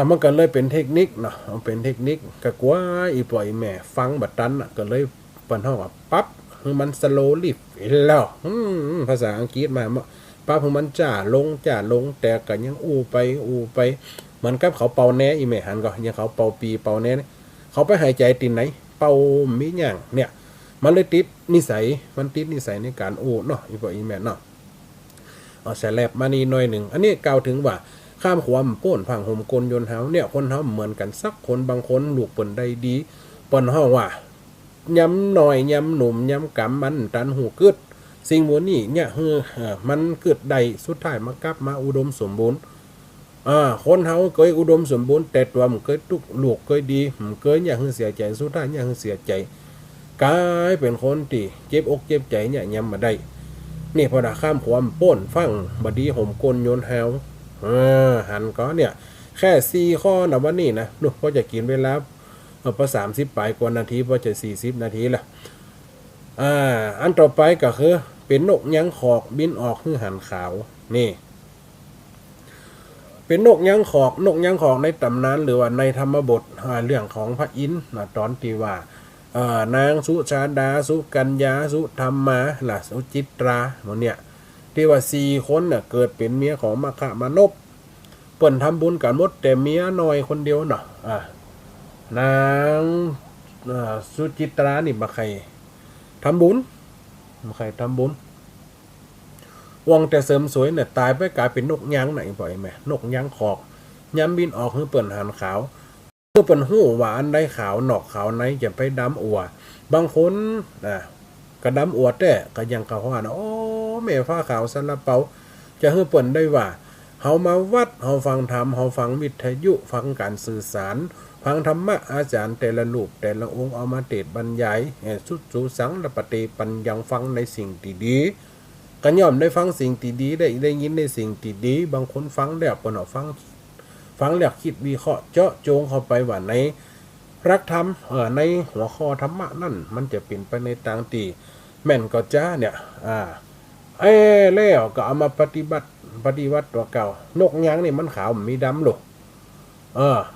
มันก็เลยเป็นเทคนิคเนาะเป็นเทคนิคก็กว่าอีปล่อยแม่ฟังบัดตันก็เลยเปิ้นเฮาว่าปั๊บคือมันสโลว์ลิฟแล้วภาษาอังกฤษมาปั๊บคือมันจ่าลงแต่ก็ยังอูไปเหมือนกับเขาเป่าแหนอีแม่หันก็ยังเขาเป่าปีเป่าแหนเขาไปหายใจตินไหนเป่ามีหยังเนี่ยมันเลยติดนิสัยในการอูเนาะอีปล่อยอีแม่เนาะเอาแสลบมานี่หน่อยหนึ่งอันนี้กล่าวถึงว่าข้ามความโป้นผังห่มกลยนเฮาเนี่ยคนเฮาเหมือนกันสักคนบางคนลูกเปิ้นได้ดีเปิ้นเฮาว่าย้ำหน่อยย้ำหนุ่มย้ำกำมันตันหูกึดสิ่งหมดนี้เนี่ยมันเกิดใดสุดท้ายมากลับมาอุดมสมบูรณ์คนเฮาเคยอุดมสมบูรณ์แต่ตัวมันเคยทุกลูกเคยดีมันเคยอย่างเสียใจสุดท้ายอย่างเสียใจกลายเป็นคนที่เจ็บอกเจ็บใจเนี่ยย้ำมาได้นี่พอข้ามความโป้นฟังบดีห่มกลยนเฮาหันก็เนี่ยแค่4ข้อนะวันนี้นะดูพอจะกินเวลาพอ30 ปลายกว่านาทีพอจะ40 นาทีละอันต่อไปก็คือเป็นนกยั้งขอกบินออกคือหันขาวนี่เป็นนกยั้งขอกในตำนานหรือว่าในธรรมบทเรื่องของพระอินทร์ตอนที่ว่านางสุชาดาสุกัญญาสุธรรมาล่ะสุจิตราหมดเนี่ยที่ว่า4 คนน่ะเกิดเป็นเมียของมคมานพเปิ้นทำบุญกันหมดแต่เมียน้อยคนเดียวเนาะนางสุจิตรานี่มาใครทำบุญวังแต่เสริมสวยเนี่ยตายไปกลายเป็นนกยั้งไหนบ่อยแม่นกยั้งขอกย้ำบินออกคือเปิ้นหันขาวคือเปิ้นหู้ว่าอันใดขาวนอกขาวในจะไปดำอัวบางคนกระดำอวดแต่ก็ยังเขาว่าโอ้แม่ฟ้าขาวซาลาเปาจะให้เปิ้นได้ว่าเฮามาวัดเฮาฟังธรรมเฮาฟังวิทยุฟังการสื่อสารฟังธรรมะอาจารย์แต่ละรูปแต่ละองค์เอามาเทศน์บรรยายสุดสูสังและปฏิปัญญังฟังในสิ่งที่ดีก็ย่อมได้ฟังสิ่งที่ดีได้ยินในสิ่งที่ดีบางคนฟังแล้วเปิ้นเอาฟังแล้วคิดวิเคราะห์เจาะจงเข้าไปว่าในรักธรรมในหัวข้อธรรมะนั่นมันจะเป็นไปในทางที่แม่นก็จ้าเนี่ยแล้วก็เอามาปฏิวัติตัวเก่านกยั้งนี่มันขาวมีดำหรอก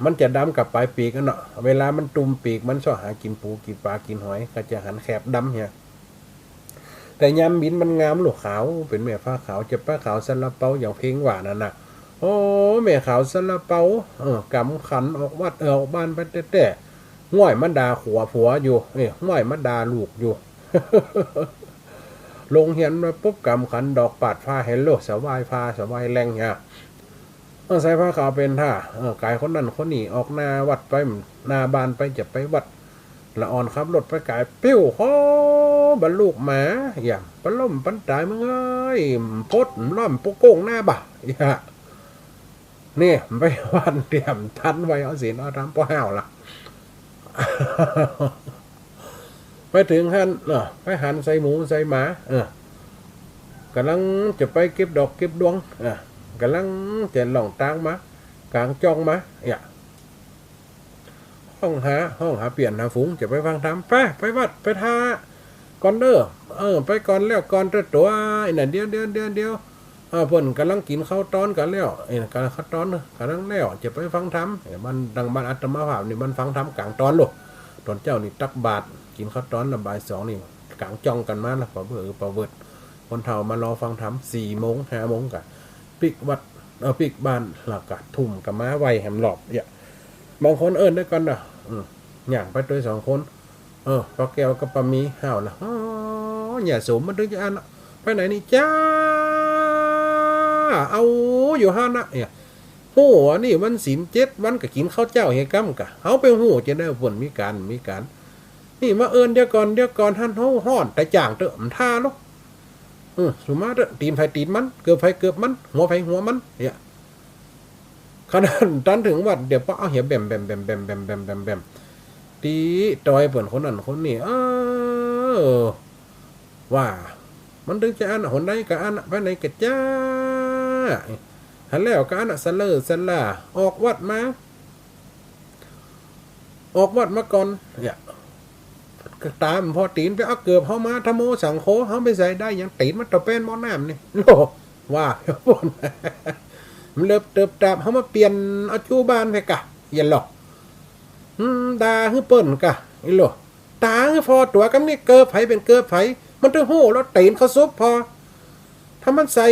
มันจะดำกับปลายปีกกันเนาะเวลามันตุ่มปีกมันชอบหากินปูกินปลากินหอยก็จะหันแคบดำเนี่ยแต่ยามบินมันงามหรอกขาวเป็นแม่ฟ้าขาวจะป้าขาวซาลาเปาอย่างเพลงหวานนั่นน่ะโอ้แม่ขาวซาลาเปากำขันออกวัดออกบ้านไปแต่ง่อยมันด่าผัวอยู่ง่อยมันด่าลูกอยู่ ลงเหียนมาปุ๊บกำขันดอกปาดฟ้าเฮลโลสวายฟ้าสวายแรงเนี่ยใส่ผ้าขาวเป็นท่ากายคนนั้นคนนี้ออกหน้าวัดไปหน้าบ้านไปจะไปวัดละอ่อนขับรถไปกายปิ้วบรรลูกหมาอย่างปล้มปันตายมึงเอ้ยพดล่อมปุกโก้งหน้าบ่านี่ไปวันเตรียมทันไว้เอาศีลเอาธรรมป้อห้าวล่ะ ไปถึงหันไปหันใส่หมูใส่หมากำลังจะไปเก็บดอกเก็บดวงกำลังจะหล่องตางมากลางจ้องมาห้องหาเปลี่ยนหาฝูงจะไปฟังธรรมไปวัดไปท่าก่อนเด้อไปก่อนแล้วก่อนตัวไอ้นั่นเดียวเพิ่นกำลังกินข้าวตอนกันแล้วกำลังข้าวตอนกำลังแล้วจะไปฟังธรรมมันดังบ้านอาตมาภาพนี่มันฟังธรรมกลางตอนลูกตอนเจ้านี่ตักบาตรกินข้าวตอนละบ่าย 2นี่กลางจ้องกันมาแล้วประเบิดคนเฒ่ามารอฟังธรรม4 โมง 5 โมงกะปิกวัดปิกบ้านหลักกะทุ่มกับม้าไวแหมหลอบบางคนเอิ้นด้วยกันน่ะอย่างไปด้วย2 คนปลาแก้วกับปลามีห่าวล่ะอย่าสมมันถึงจะอัน ไปไหนนี่จ้าเอาอยู่ห้านะเนี่ยหัวนี่วันศีล7 วันก็กินข้าวเจ้าเฮกัมกะเอาไปหูจะได้ผลมีการนี่มาเอิญเดี๋ยวก่อนท่านเฮาฮ้อนแต่จ่างเตอะมันท่าเนาะสุมาเตอะตีนไฟตีนมันเกือบไฟเกือบมันหัวไฟหัวมันเนี่ยขนาดตันถึงวัดเดี๋ยวป้าเอาเหี้ยแบมตีจอยเปิ่นคนนั้นคนนี้ว่ามันถึงจะอันหนใดกับอันไปไหนกับจ้าหันแล้วกับอันสะเลอสะล่าออกวัดมาก่อนเนี่ยตามพอตีนไปเอาเกือบเขามาธโมสังโฆเขาไปใส่ได้ยังตีนมันตะเป็นหม้อน้ำนี่โลว่าบนมันเลิบเติบตามเขามาเปลี่ยนเอาจูบ้านไปกะอย่าหลอกตาคือเปิ้นกะไอ้โลตาคือพอตัวกันนี่เกิบไผเป็นเกิบไผมันถึงโหแล้วตีนเขาซุบพอถ้ามันใส่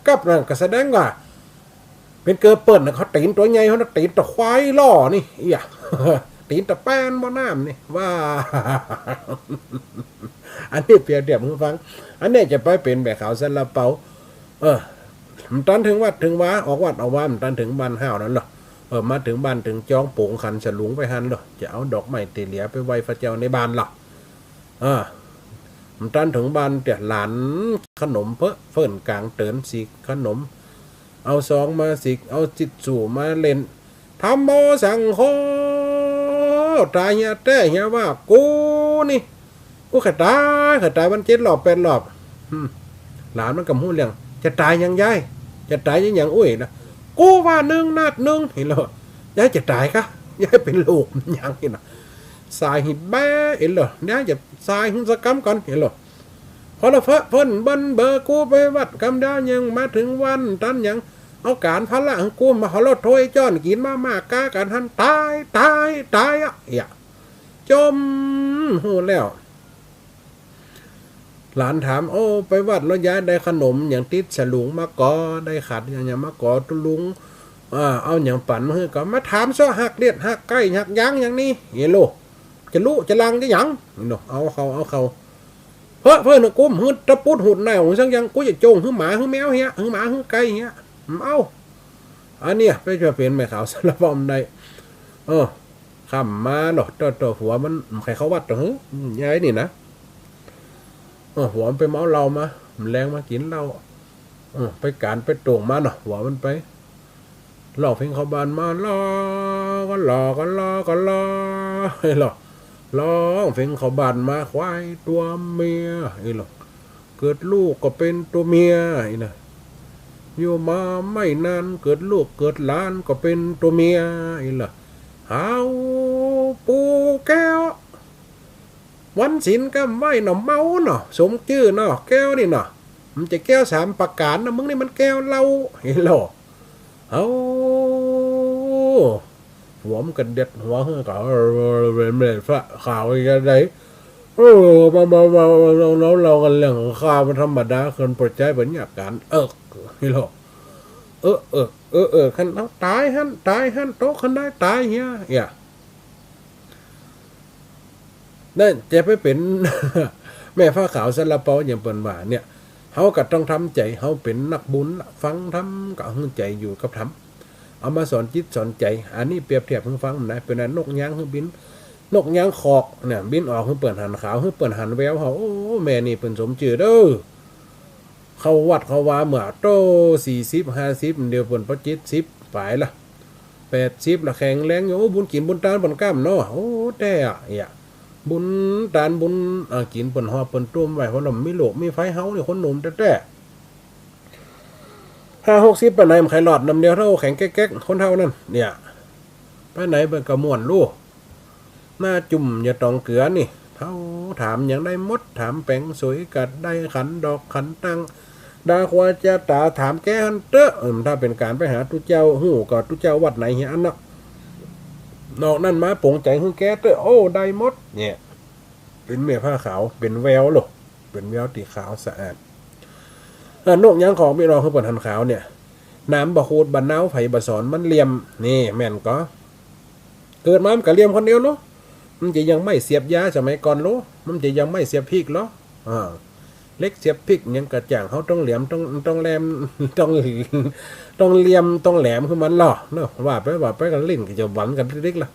กับนั่นก็แสดงว่าเป็นเกิบเปิ้นเขาตีนตัวใหญ่เขาตีนตะควายล่อนี่อย่าตีนตะแป้นบ่น้ำนี่ว่าอันนี้เปรียบเทียบให้ฟังอันนี้จะไปเป็นแบบขาวซาลาเปามันตันถึงวัดถึงว้าออกวัดเอาว่ามันตันถึงบ้านห้าวนั่นหรอมาถึงบ้านถึงจ้องโป่งขันฉลุงไปหันหรอจะเอาดอกไม้ตีเหลียไปไว้พระเจ้าในบ้านหรอมันตันถึงบ้านเตี่ยหลานขนมเพิ่นกลางเตินสิขนมเอาซองมาสิเอาจิตสู่มาเล่นทำโมสังโฆตายเฮียแต่เฮียว่ากูนี่กูขัดตายวัน7 รอบ 8 รอบหลานมันกับหู้เรื่องจะตายยังยายจะตายยังอุ้ยนะกูว่า1 นัด 1เห็นหรอยายจะตายกะยายเป็นลูกยังเห็นหรอสายหิบแบ้เห็นหรอยายจะสายหินสกรรมก่อนเห็นหรอพอละเพิ่นบันเบอร์กูไปวัดกำดายังมาถึงวันตันยังเอาการพละกูมาหอรถถ้วยจ้อนกินมากกากันท่านตายอ่ะอย่าจมหูแล้วหลานถามโอ้ไปวัดแล้วย้ายได้ขนมอย่างติดฉลุงมาก่อได้ขัดอย่างมาก่อตุลุงเอาอย่างปั่นมาให้ก็มาถามซ้อหักเลียดหักใกล้หักยั้งอย่างนี้เฮโลจะรู้จะลังจะยังเนาะเอาเขาเพื่อนกุ้มหื้อตะปุดหุ่นในของสังยังกูจะจงหื้อหมาหื้อแมวเฮียหื้อหมาหื้อไก่เฮียเอาอันเนี้ยไปจะเปลี่ยนแม่ขาวสารบอมได้ขำมาหรอตัวหัวมันใครเขาวัดตัวหื้อยายนี่นะหัวมันไปเมาเรามามันแรงมากินเราไปการไปตรงมาเนาะหัวมันไปหลอกเพลงเขาบานมาล้อก็หลอกให้หลอกร้องเพลงเขาบานมาควายตัวเมียไอ้หรอกเกิดลูกก็เป็นตัวเมียไอ้นะอยู่มาไม่นานเกิดลูกเกิดหลานก็เป็นตัวเมียไอ้ล่ะหาวปูแก้ววันศีลก็ไม่หน่อเมาเนาะสมชื่อเนาะแก้วนี่เนาะมันจะแก้ว3 ประการนะมึงนี่มันแก้วเหล้าไอ้หรอเอาหัวมันกันเด็ดหัวเฮ้ยก็เป็นฟ้าขาวอย่างไรเรากันเรื่องข้าวมันธรรมดาคนปวดใจเป็นอย่างการนี่หรอขันเอาตายหันโตขันได้ตายเฮียอย่านั่นจะไปเป็น แม่ฟ้าขาวซาลาเปาอย่างเปิ่นว่าเนี่ยเขาก็ต้องทำใจเขาเป็นนักบุญฟังทำก็หัวใจอยู่กับทำเอามาสอนจิตสอนใจอันนี้เปรียบเทียบให้ฟังนะเป็นนกยางคือบินนกยางขอกเนี่ยบินออกคือเปิ่นหันขาวคือเปิ่นหันแววเขาโอ้แม่นี่เป็นสมจืดเด้อเขาวัดเขาว่าเมื่อโต40-50เดียวเปิ่นพอ70ปลายละ80ละแข็งแรงอยู่บุญกินบุญตานบุญกล้ามเนาะโอ้แต่อ่ะบุญตานบุญกินเปิ่นหอบเปิ่นต้มไว้เพราะเราไม่โลกมีไฟเฮาเนี่ยคนหนุ่มแต่50-60ไปไหนมันใครหลอดน้ำเดียวเท่าแข็งแก๊กคนเท่านั้นเนี่ยไปไหนเปิ่นกระม่วนลูกหน้าจุ่มอย่าตองเกลือนี่เท่าถามอย่างได้มดถามแปงสวยกัดได้ขันดอกขันตั้งดาควาจะตาถามแกฮันเตอถ้าเป็นการไปหาตุเจ้าหูก็ตุเจ้าวัดไหนเฮียอันเนาะนอกนั่นมาปงใจหึ่งแกเตอโอ้ได้มดเนี่ยเป็นเมียผ้าขาวเป็นแววหรอเป็นแววตีขาวสะอาดนกยังของพี่รองคือเปิดหันขาวเนี่ยน้ำบะโคดบะนาวไผ่บะสอนมันเหลี่ยมนี่แม่นก็เกิดมามันก็เหลี่ยมคนเดียวเนาะมันจะยังไม่เสียบยาสมัยก่อนโลมันจะยังไม่เสียบพริกเหรอ เล็กเสียบพริกยังกระจ่างเขาต้องเหลี่ยมต้องแหลมต้องเหลี่ยมต้องแหลมคือมันหล่อเนาะว่าไปกันลิ้นก็จะหวานกันเล็กๆล่ะ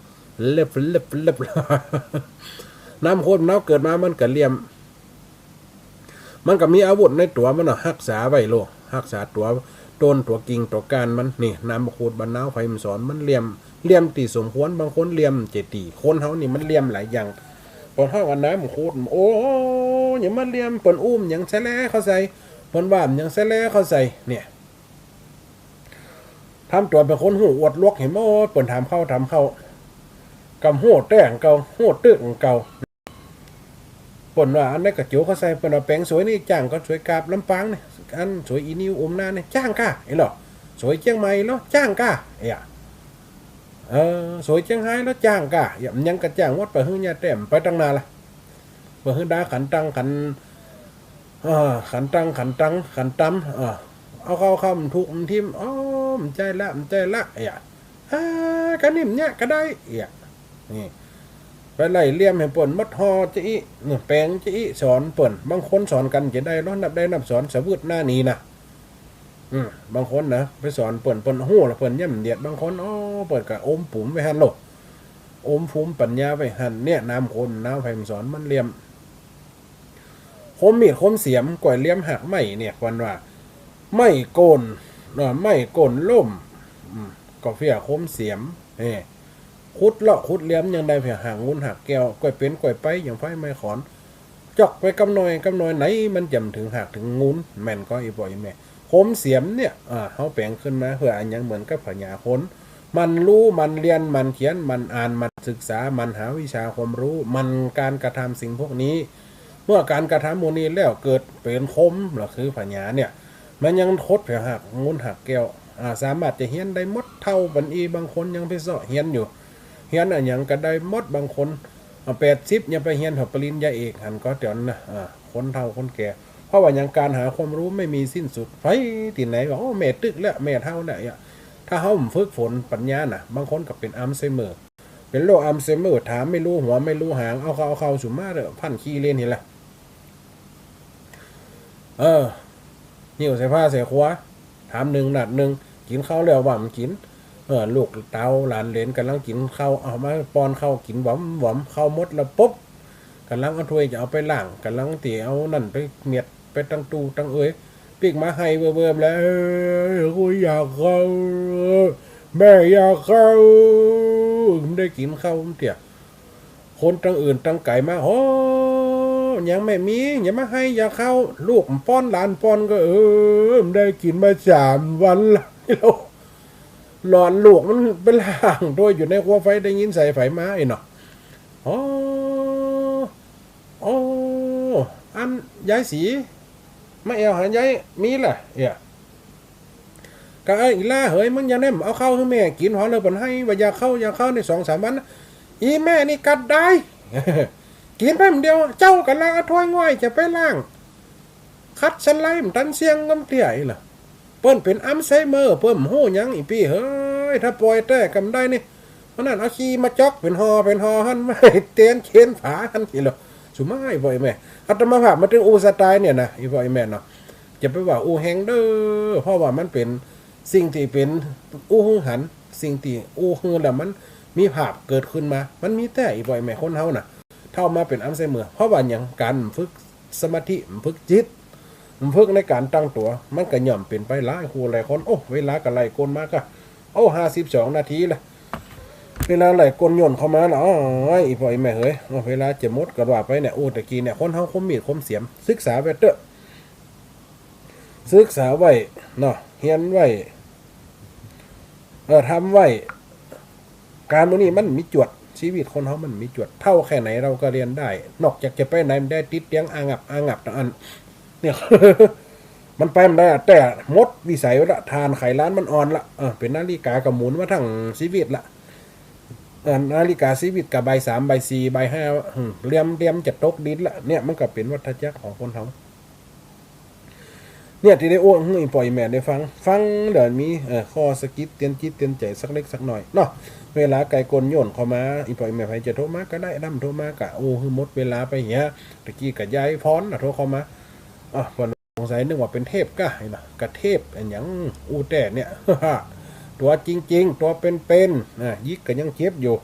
เล็บน้ำโคตรน้ำเกิดมามันก็เหลี่ยมมันก็มีอาวุธในตัวมันรักษาไว้โลรักษาตัวต้นตัวกิ่งตัวการมันนี่น้ำโคตรบรรณาไฟมันสอนมันเหลี่ยมตีสมควรบางคนเหลี่ยมเจตีคนเฮานี่มันเหลี่ยมหลายอย่างพอเฮาอันน้ำโคตรโอ้อย่ามันเหลี่ยมเปิ้นอุ้มอย่างแซ่แลเข้าใส่เปิ้นว่าอย่างแซ่แลเข้าใส่เนี่ยทำตัวเป็นคนหูอวดลวกเห็นบ่เปิ้นถามเข้ากำโหดแต่งเก่าโหดตึกเก่าเปิ้นว่าอันนี้กระโจเขาใส่เปิ้นว่าแปลงสวยนี่จ้างก็สวยกาบลำปางนี่อันสวยอีนิวอมหน้านี่จ้างก้าไอ้หรอสวยเชียงใหม่แล้วจ้างก้าไอ้สวยเชียงไฮ้แล้วจ้างก้าอย่ายังกระจ้างวัดไปหื้อยาแต้มไปตั้งนานละไปหื้อดาขันตังเอาเข้าทุกทีมมันใจละไอ้กันนิ่มเนี่ยก็ได้นี่ไปไล่เลี่ยมให้เปิ่นมัดฮอจะอีแปลงจะอีสอนเปิ่นบางคนสอนกันจะได้ร้อนนับสอนสวืดหน้านี้นะบางคนนะไปสอนเปิ่นหู้ละเปิ่นย่ำเดียดบางคนเปิ่นกับอมปุ๋มไปหันโลอมปุ๋มปัญญาไปหันเนี่ยน้ำคนน้ำไฟสอนมันเลี่ยมคมมีดคมเสียมก่อยเลี่ยมหักไม่เนี่ยวันว่าไม่โกนไม่โกนล่มก็เฟี้ยคมเสียมขุดเลาะขุดเลี้ยมยังได้เพียงห่างงุนหักแก้วก่อยเป็นก่อยไปอย่างไฟไม่ขอนจอกไปกำหน่อยไหนมันจำถึงหักถึงงุนแม่นก็อีบ่อยแม่คมเสียมเนี่ยเขาแปลงขึ้นมาเพื่ออันยังเหมือนกับพญาคนมันรู้มันเรียนมันเขียนมันอ่านมันศึกษามันหาวิชาความรู้มันการกระทำสิ่งพวกนี้เมื่อการกระทำโมนี้แล้วเกิดเป็นคมหรือคือพญาเนี่ยมันยังทดเพียงหักงุนหักแก้วสามารถจะเฮียนได้มดเท่าบันอีบางคนยังไปเสาะเฮียนอยู่เฮียนอันยังก็ได้มดบางคน80ยังไปเฮียนปริญญาเอกหันก็เดี๋ยวนะคนเฒ่าคนแก่เพราะว่ายังการหาความรู้ไม่มีสิ้นสุดไฟที่ไหนก็แม่ตึกแล้วแม่เฒ่าเนี่ยถ้าเฮาฝึกฝนปัญญาน่ะบางคนก็เป็นอัลไซเมอร์เป็นโรคอัลไซเมอร์ถามไม่รู้หัวไม่รู้หางเอาเข้าสุมาเด้อพันขี้เล่นเห็นละนิ้วใส่ผ้าใส่ขวาถามหนึ่งนัดหนึ่งกินข้าวแล้วว่ามันกินลูกเตาหลานเหลนกำลังกินข้าวเอามาป้อนข้าวกินหวอมข้าวมดแล้วปุ๊บกำลังเอาถ้วยจะเอาไปล้างกำลังตีเอานั่นไปเมียดไปตั้งตู้ตั้งปีกมาให้เบิ่มแล้วกูอยากเข้าแม่อยากเข้าได้กินข้าวเตี่ยคนตั้งอื่นตั้งไก่มายังไม่มีอย่ามาให้อยากเข้าลูกป้อนหลานป้อนก็ได้กินมา3 วันแล้วหลอนลูกมันเป็นห่างโดยอยู่ในครัวไฟได้ยินใส่ไฟมาไอ้เนาะอันยายสีไม่เอาหายายมีแหละก็ไอ้ล่าเฮ้ยมึงอย่าแน่มเอาเข้าให้แม่กินหอเลยปนให้ว่าอยากเข้าใน2-3 วันอีแม่นี่กัดได้ กินแป๊บเดียวเจ้ากันล้างถ้วยง่อยจะไปล้างคัดฉันไล่มันตันเสียงกำเตี้ยอีหล่ะเปิ้นเป็นอัลไซเมอร์เปิ้นหู้ยังอีพี่เฮ้ยถ้าปล่อยแต่กำได้นี่เพราะนั้นเอาขี้มาจอกเป็นหอหันไม่เตียนเข็นฝาหันอีหล่ะสุมาไอ้บ่อยแม่อัตมาภาพมาถึงอูสไตล์เนี่ยนะอีบ่อยแม่เนาะจะไปว่าอูแฮงเด้อเพราะว่ามันเป็นสิ่งที่เป็นอูหันสิ่งที่อูฮือแล้วมันมีภาพเกิดขึ้นมามันมีแต่อีบ่อยแม่คนเฮาน่ะเท่ามาเป็นอัลไซเมอร์เพราะว่าอย่างการฝึกสมาธิฝึกจิตฝึกในการตั้งตัวมันก็ย่อมเป็นไปหลายคู่หลายคนเวลาก็ไล่กลมาก็52 นาทีละเวลาไล่กลย่นเข้ามาแล้วอีพ่ออีแม่เฮ้ยเวลาจะหมดก็ว่าไปเนี่ยตะกี้เนี่ยคนเฮาคมมีดคมเสียมศึกษาไว้เด้อศึกษาไว้เนาะเรียนไว้ทำไว้การมื้อนี้มันมีจวดชีวิตคนเฮามันมีจวดเท่าแค่ไหนเราก็เรียนได้นอกจากจะไปไหนได้ติดเตียงอางับอันเนี่ย มันไปมันได้แต่มดวิสัยละทานไขร้านมันอ่อนละเป็นนาฬิกากับหมุนว่าทั้งชีวิตละนาฬิกาชีวิตกับใบ3 ใบ 4 ใบ 5เรียมจะตกดินละเนี่ยมันก็เป็นวัฏจักรของคนเฮาเนี่ยที่ได้ปล่อยแม่ได้ฟังเดี๋ยวมีข้อสกิดเตือนจิตเตือนใจสักเล็กสักหน่อยเนาะเวลาไก่กลโยนเข้ามาปล่อยแม่ไผจะโทรมาก็ได้ดำโทรมากะหมดเวลาไปเหี้ยตะกี้กับยายพรโทรเข้ามา คนสงสัยนึกว่าเป็นเทพก้านะกระเทพอันอย่างอูแต่เนี่ย ตัวจริงๆตัวเป็นๆนะยิกก็ยังเจ็บอยู่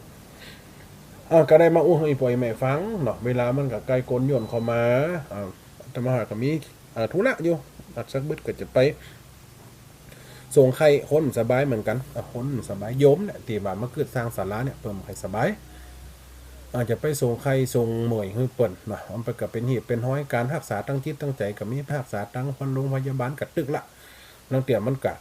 ก็ได้มาอู้ให้ปล่อยแม่ฟังเนาะเวลามันกับไกลกลย่นเข้ามาธรรมหาก็มีธุระอยู่สักบึดก็จะไปส่งใครคนสบายเหมือนกันคนสบายโยมเนี่ยตีบ่ามาเกิดสร้างศาลาเนี่ยเพิ่มใครสบายอาจจะไปส่งใครส่งหน่วยให้เปิ่นนะมันไปกับเป็นหีบเป็นห้อยการรักษาตั้งจิตตั้งใจกับมีรักษาตั้งคนโรงพยาบาลกัดตึกละนังเตี่ยมันกะ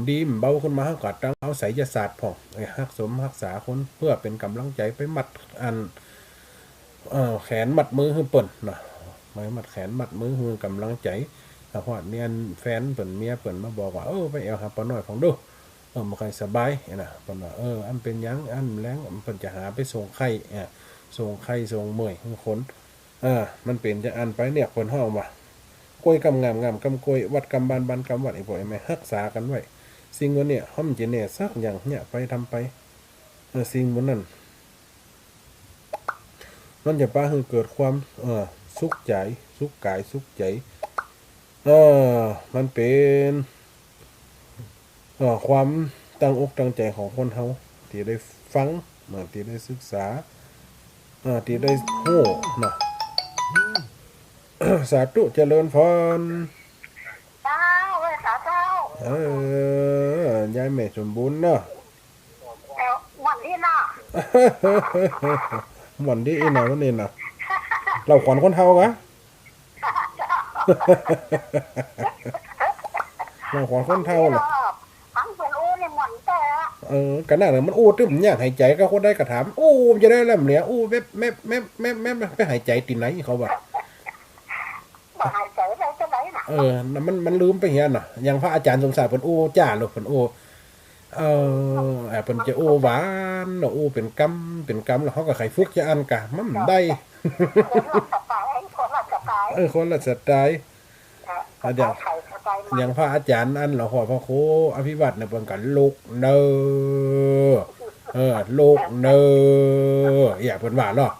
ดีมเบาขึ้นมาเขากัดตั้งเอาไสยศาสตร์ผ่องรักสมรักษาคนเพื่อเป็นกำลังใจไปมัดแขนมัดมือให้เปิ่นนะไม่มัดแขนมัดมือให้กำลังใจเพราะเนี่ยแฟนเปิ่นเมียเปิ่นมาบอกว่าไปเอาหาปนน้อยของดูมาใครสบายนะเปิ่นว่าอันเป็นยังอันแรงเปิ่นจะหาไปส่งไข่ส่งไข่ส่งเมื่อยให้คนมันเป็นจะอันไปเนี่ยคนห้องว่ากล้วยกำงามกำกล้วยวัดกำบานกำวัดไอ้พวกไอ้แม่รักษากันไว้สิ่งวันเนี่ยห้อมจะเนี่ยสักอย่างเนี่ยไปทำไปสิ่งวันนั้นมันจะป้าให้เกิดความสุขใจสุขกายสุขใจมันเป็นความตั้งอกตั้งใจของคนเฮาที่ได้ฟังที่ได้ศึกษาที่ได้โห่เนาะ สาธุเจริญพรสาธุยายแม่สมบูรณ์เนาะวันนี้นะวันที่อีน่ะวันนี้น่ะเราขวัญคนเฮากะเราขวัญคนเฮาน่ะฟังเป็นอู้นี่หมอนแต่กันนั่นมันอู้ตึ้มอยากหายใจก็คนได้กระถามอู้จะได้แล้วเนี่ยอู้แม่ไปหายใจติไหนเขาว่าหายใจได้จะไหนน่ะมันลืมไปเหี้ยน่ะอย่างพระอาจารย์สมศักดิ์เพิ่นอู้จ้าลูกเพิ่นอู้เพิ่นจะอู้หวานเนาะอู้เป็นกำแล้วเฮาก็ไข่ฟุกจะอันกะมันได้คนละสไตล์อย่างพระอาจารย์อันหลวงพ่อพระโคอภิวัตเนี่ยเพิ่นก็ลูกเด้อลูกเด้อเพิ่นว่าเนาะ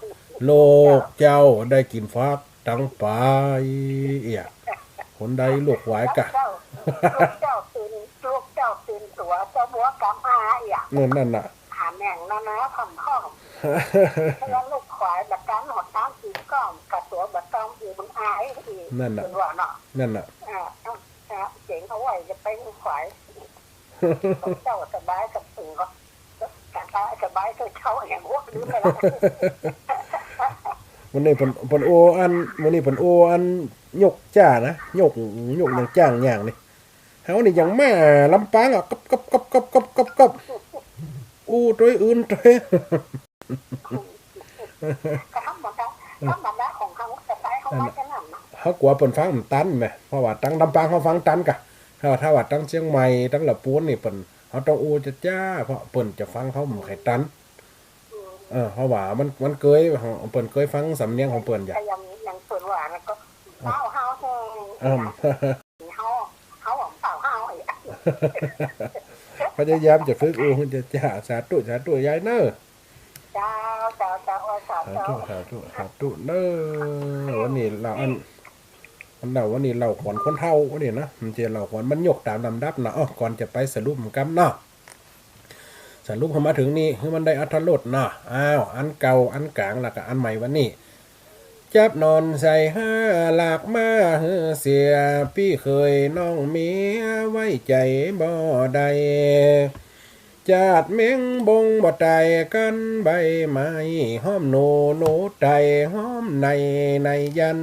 โลกเจ้าได้กินฟักตั้งไปคนใดลูกหวายกะเจ้าตีนตัวเจ้าบัวกำอานั่นน่ะหาแม่งนะทำข้อแล้วลูกควายแบบการหดน้ำสีก้อมกับตัวแบบต้องอยู่บนอายอีกนั่นน่ะเจ๋งเขาไหวจะไปควายเจ้าสบายกับสื่อก็การสบายกับเขาอย่างพวกนี้ไปแล้ววันนี้ผลโออันวันนี้ผลโออันยกจ้านะยกอย่างจ้างอย่างนี่เฮานี่ยังแม่ลำปางกับอู้ตัวอื่นตัวทำแบบของเขาสบายเขาไม่จะหนำเขากลัวเปิ่นฟังมันตันไหมเพราะว่าตั้งลำปางเขาฟังตันกะถ้าว่าตั้งเชียงใหม่ตั้งละปูนนี่เปิ่นเขาต้องอู้จะจ้าเพราะเปิ่นจะฟังเขาไม่ค่อยตันเพราะว่ามันเคยเปิ่นเคยฟังสำเนียงของเปิ่นอย่างเปิ่นว่าแล้วก็เฮาเปล่าเฮาพยายามจะฝึกอู้จะจ้าสาธุยายเนอะสาธุเนอะวันนี้เราวันนี้เราขวัญคนเท่าวันนี้นะมันจะเราขวัญมันยกตามลำดับนะก่อนจะไปสรุปกันเนาะสรุปเข้ามาถึงนี่คือมันได้อัธรสเนาะอันเก่าอันกลางแล้วก็อันใหม่วันนี้จับนอนใส่ห้าหลากมาเสียพี่เคยน้องเมียไว้ใจบ่ได้จาดเม้งบงบ่ใจกันใบไม้ห้อมโนใจห้อมในยัน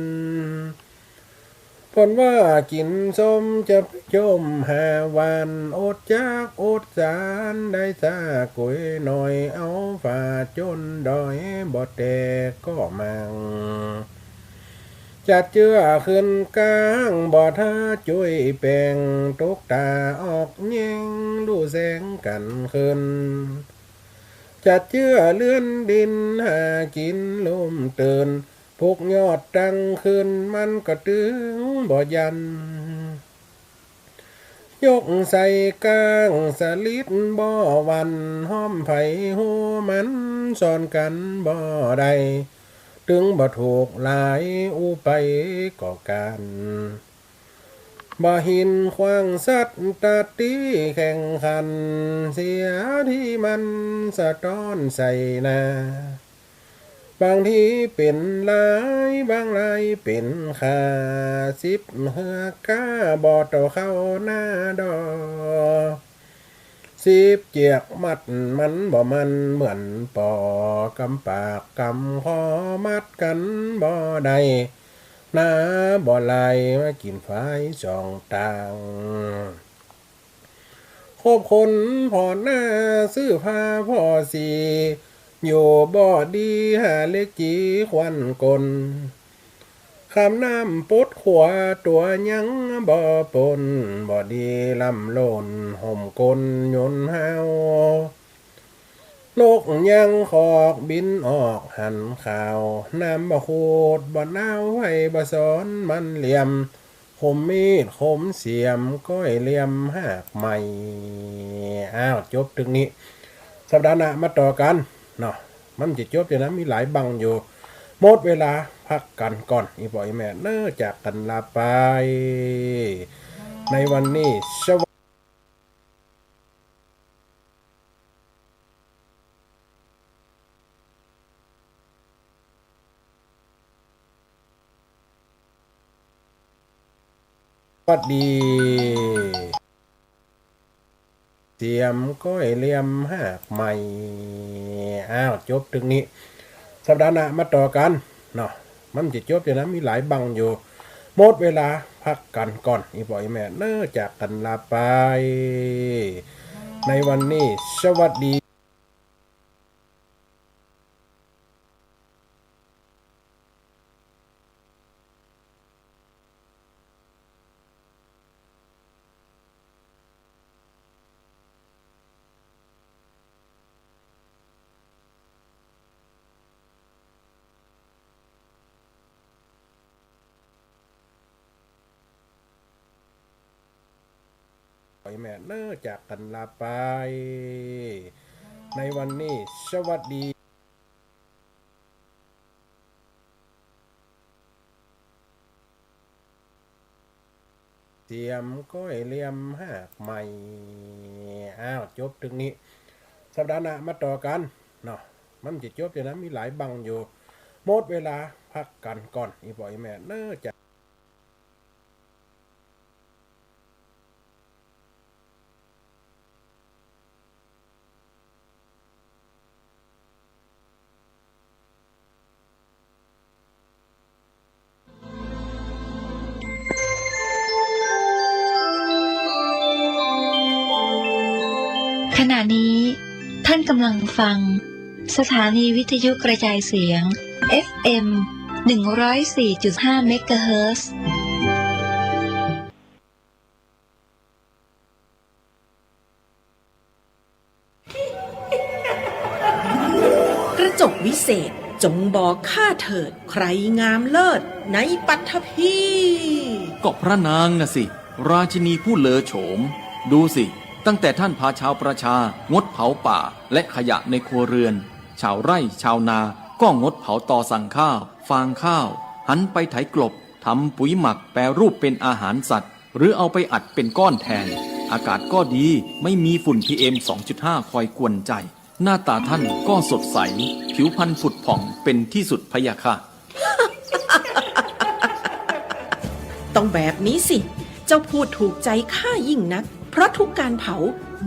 ผลว่ากินส้มจะจม5 วันอดจากอดสารได้ซากุยหน่อยเอาฝ่าจนดอยบ่แตกก็มังจัดเจือขึ้นกลางบ่อท่าจุยแปงตกตาออกเย่งดูแสงกันขึ้นจัดเจือเลื่อนดินหากินลมเตือนพวกยอดตั้งขึ้นมันก็ตึงบ่ยันยกใส่กลางสลิดบ่วันห้อมไผ่หูมันซ่อนกันบ่ได้ ถึงบ่ถูกหลายอุไปก่อการบ่หินขว้างสัตว์ตัดตีแข่งขันเสียที่มันสะท้อนใส่หน้าบางทีเป็นหลายบางรายเป็นค่าสิบเฮือกาบ่ต่อเข้าหน้าดอสิบเจียกมัดมันบ่มันเหมือนปอกำปากกำคอมัดกันบ่ได้หน้าบ่ไหลมากินไฟสองต่างคบคนพอหน้าซื้อผ้าพ่อสีอยู่บ่ดีหาเล็กจีควันกลคำน้ำปุดขวาตัวยังบ่ปนบ่ดีลำโลนห่มกลยนเฮานกยังขอกบินออกหันข่าวน้ำบ่โคดบ่นาวไว้บ่สอนมันเหลี่ยมคมมีดคมเสียมก้อยเหลี่ยมหากใหม่จบถึงนี้สัปดาห์หน้ามาต่อกันเนาะมันจะจบอยู่นะมีหลายบังอยู่หมดเวลาพักกันก่อนอีบ่อยแม่เน้อจากกันลาไปในวันนี้สวัสดีเสียมก้อยเหลี่ยมหากใหม่จบถึงนี้สัปดาห์หน้ามาต่อกันเนาะมันจะจบอยู่นะมีหลายบังอยู่หมดเวลาพักกันก่อนอีบ่อยแม่เน้อจากกันลาไปในวันนี้สวัสดีแม่เน้อจากกันลาไปในวันนี้สวัสดีเสียมก้อยเหลี่ยมหากใหม่จบถึงนี้สัปดาห์หน้ามาต่อกันเนาะมันจะจบอยู่นะมีหลายบังอยู่หมดเวลาพักกันก่อนอีบ่อยแม่เน้อจากขณะนี้ท่านกำลังฟังสถานีวิทยุกระจายเสียง FM 104.5 เมกะเฮิรตซ์กระจกวิเศษจงบอกข้าเถิดใครงามเลิศในปัทภีก็พระนางน่ะสิราชินีผู้เลอโฉมดูสิตั้งแต่ท่านพาชาวประชางดเผาป่าและขยะในครัวเรือนชาวไร่ชาวนาก็งดเผาตอสั่งข้าวฟางข้าวหันไปไถกลบทำปุ๋ยหมักแปรรูปเป็นอาหารสัตว์หรือเอาไปอัดเป็นก้อนแทนอากาศก็ดีไม่มีฝุ่น PM 2.5 คอยกวนใจหน้าตาท่านก็สดใสผิวพรรณผุดผ่องเป็นที่สุดพะยะค่ะ ต้องแบบนี้สิเจ้าพูดถูกใจข้ายิ่งนักเพราะทุกการเผา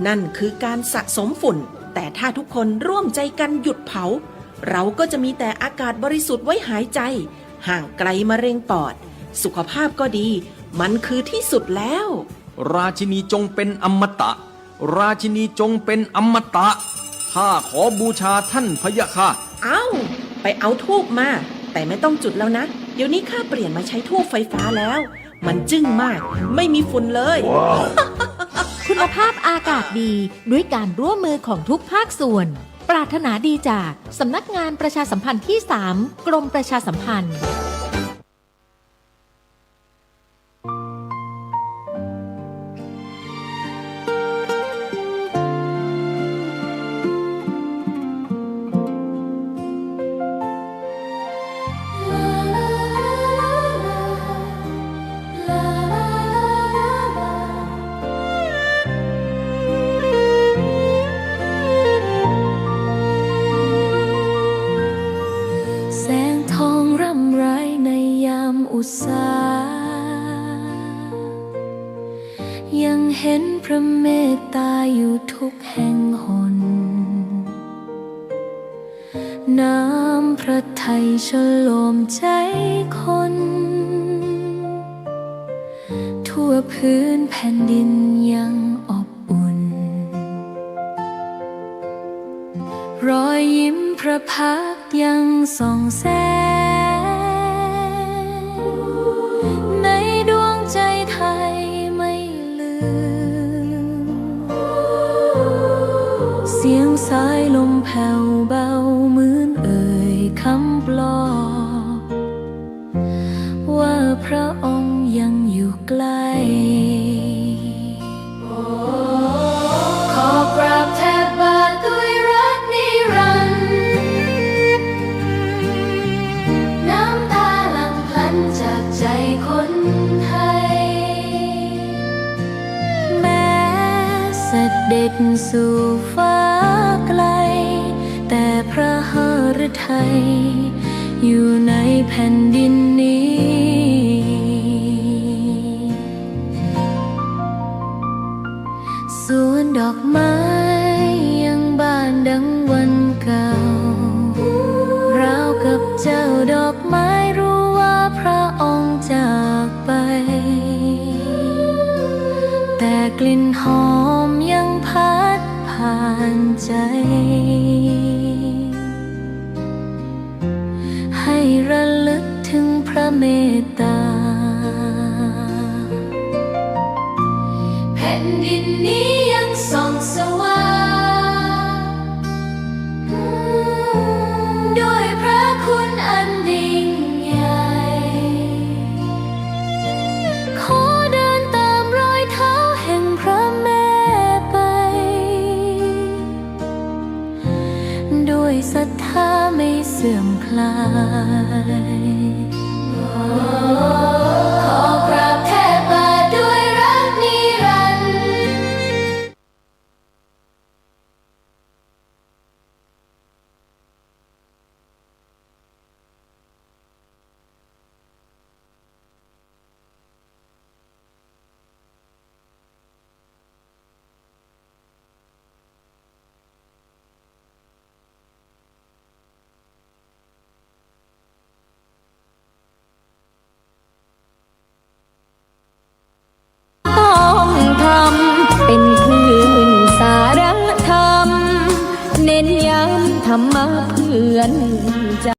นั่นคือการสะสมฝุ่นแต่ถ้าทุกคนร่วมใจกันหยุดเผาเราก็จะมีแต่อากาศบริสุทธิ์ไว้หายใจห่างไกลมะเร็งปอดสุขภาพก็ดีมันคือที่สุดแล้วราชินีจงเป็นอมตะราชินีจงเป็นอมตะข้าขอบูชาท่านพะยะค่ะไปเอาธูปมาแต่ไม่ต้องจุดแล้วนะเดี๋ยวนี้ข้าเปลี่ยนมาใช้ธูปไฟฟ้าแล้วมันจึ้งมากไม่มีฝุ่นเลย คุณภาพอากาศดีด้วยการร่วมมือของทุกภาคส่วนปรารถนาดีจากสำนักงานประชาสัมพันธ์ที่ 3 กรมประชาสัมพันธ์ พ น้ำพระทัยฉโลมใจคน ทั่วพื้นแผ่นดินยังอบอุ่น รอยยิ้มพระพักตร์ยังส่องแสงในดวงใจไทยไม่ลืม เสียงสายลมแผ่วเบาเหมือนเอ่ยคำปลอบว่าพระองค์ยังอยู่ใกล้ ขอกราบแทบบาทด้วยรักนิรันดร์น้ำตาหลั่งพลันจากใจคนไทย แม้เสด็จสู่ฟ้าไกล แต่พระหฤทัยอยู่ในแผ่นดินนี้ สวนดอกไม้ยังบานดังวันเก่าราวกับเจ้าดอกไม้รู้ว่าพระองค์จากไป แต่กลิ่นหอมยังพัดผ่านใจ ให้ระลึกถึงพระเมตตา แผ่นดินนี้ยังส่องสว่างด้วยพระคุณอันยิ่งใหญ่ ขอเดินตามรอยเท้าแห่งพระแม่ไป ด้วยศรัทธาไม่เสื่อมคลาย ขอกราบแทบบาทด้วยรักนิรันดร์ ต้องทำเป็นคลื่นสารธรรม เน้นย้ำธรรมะเพื่อนใจ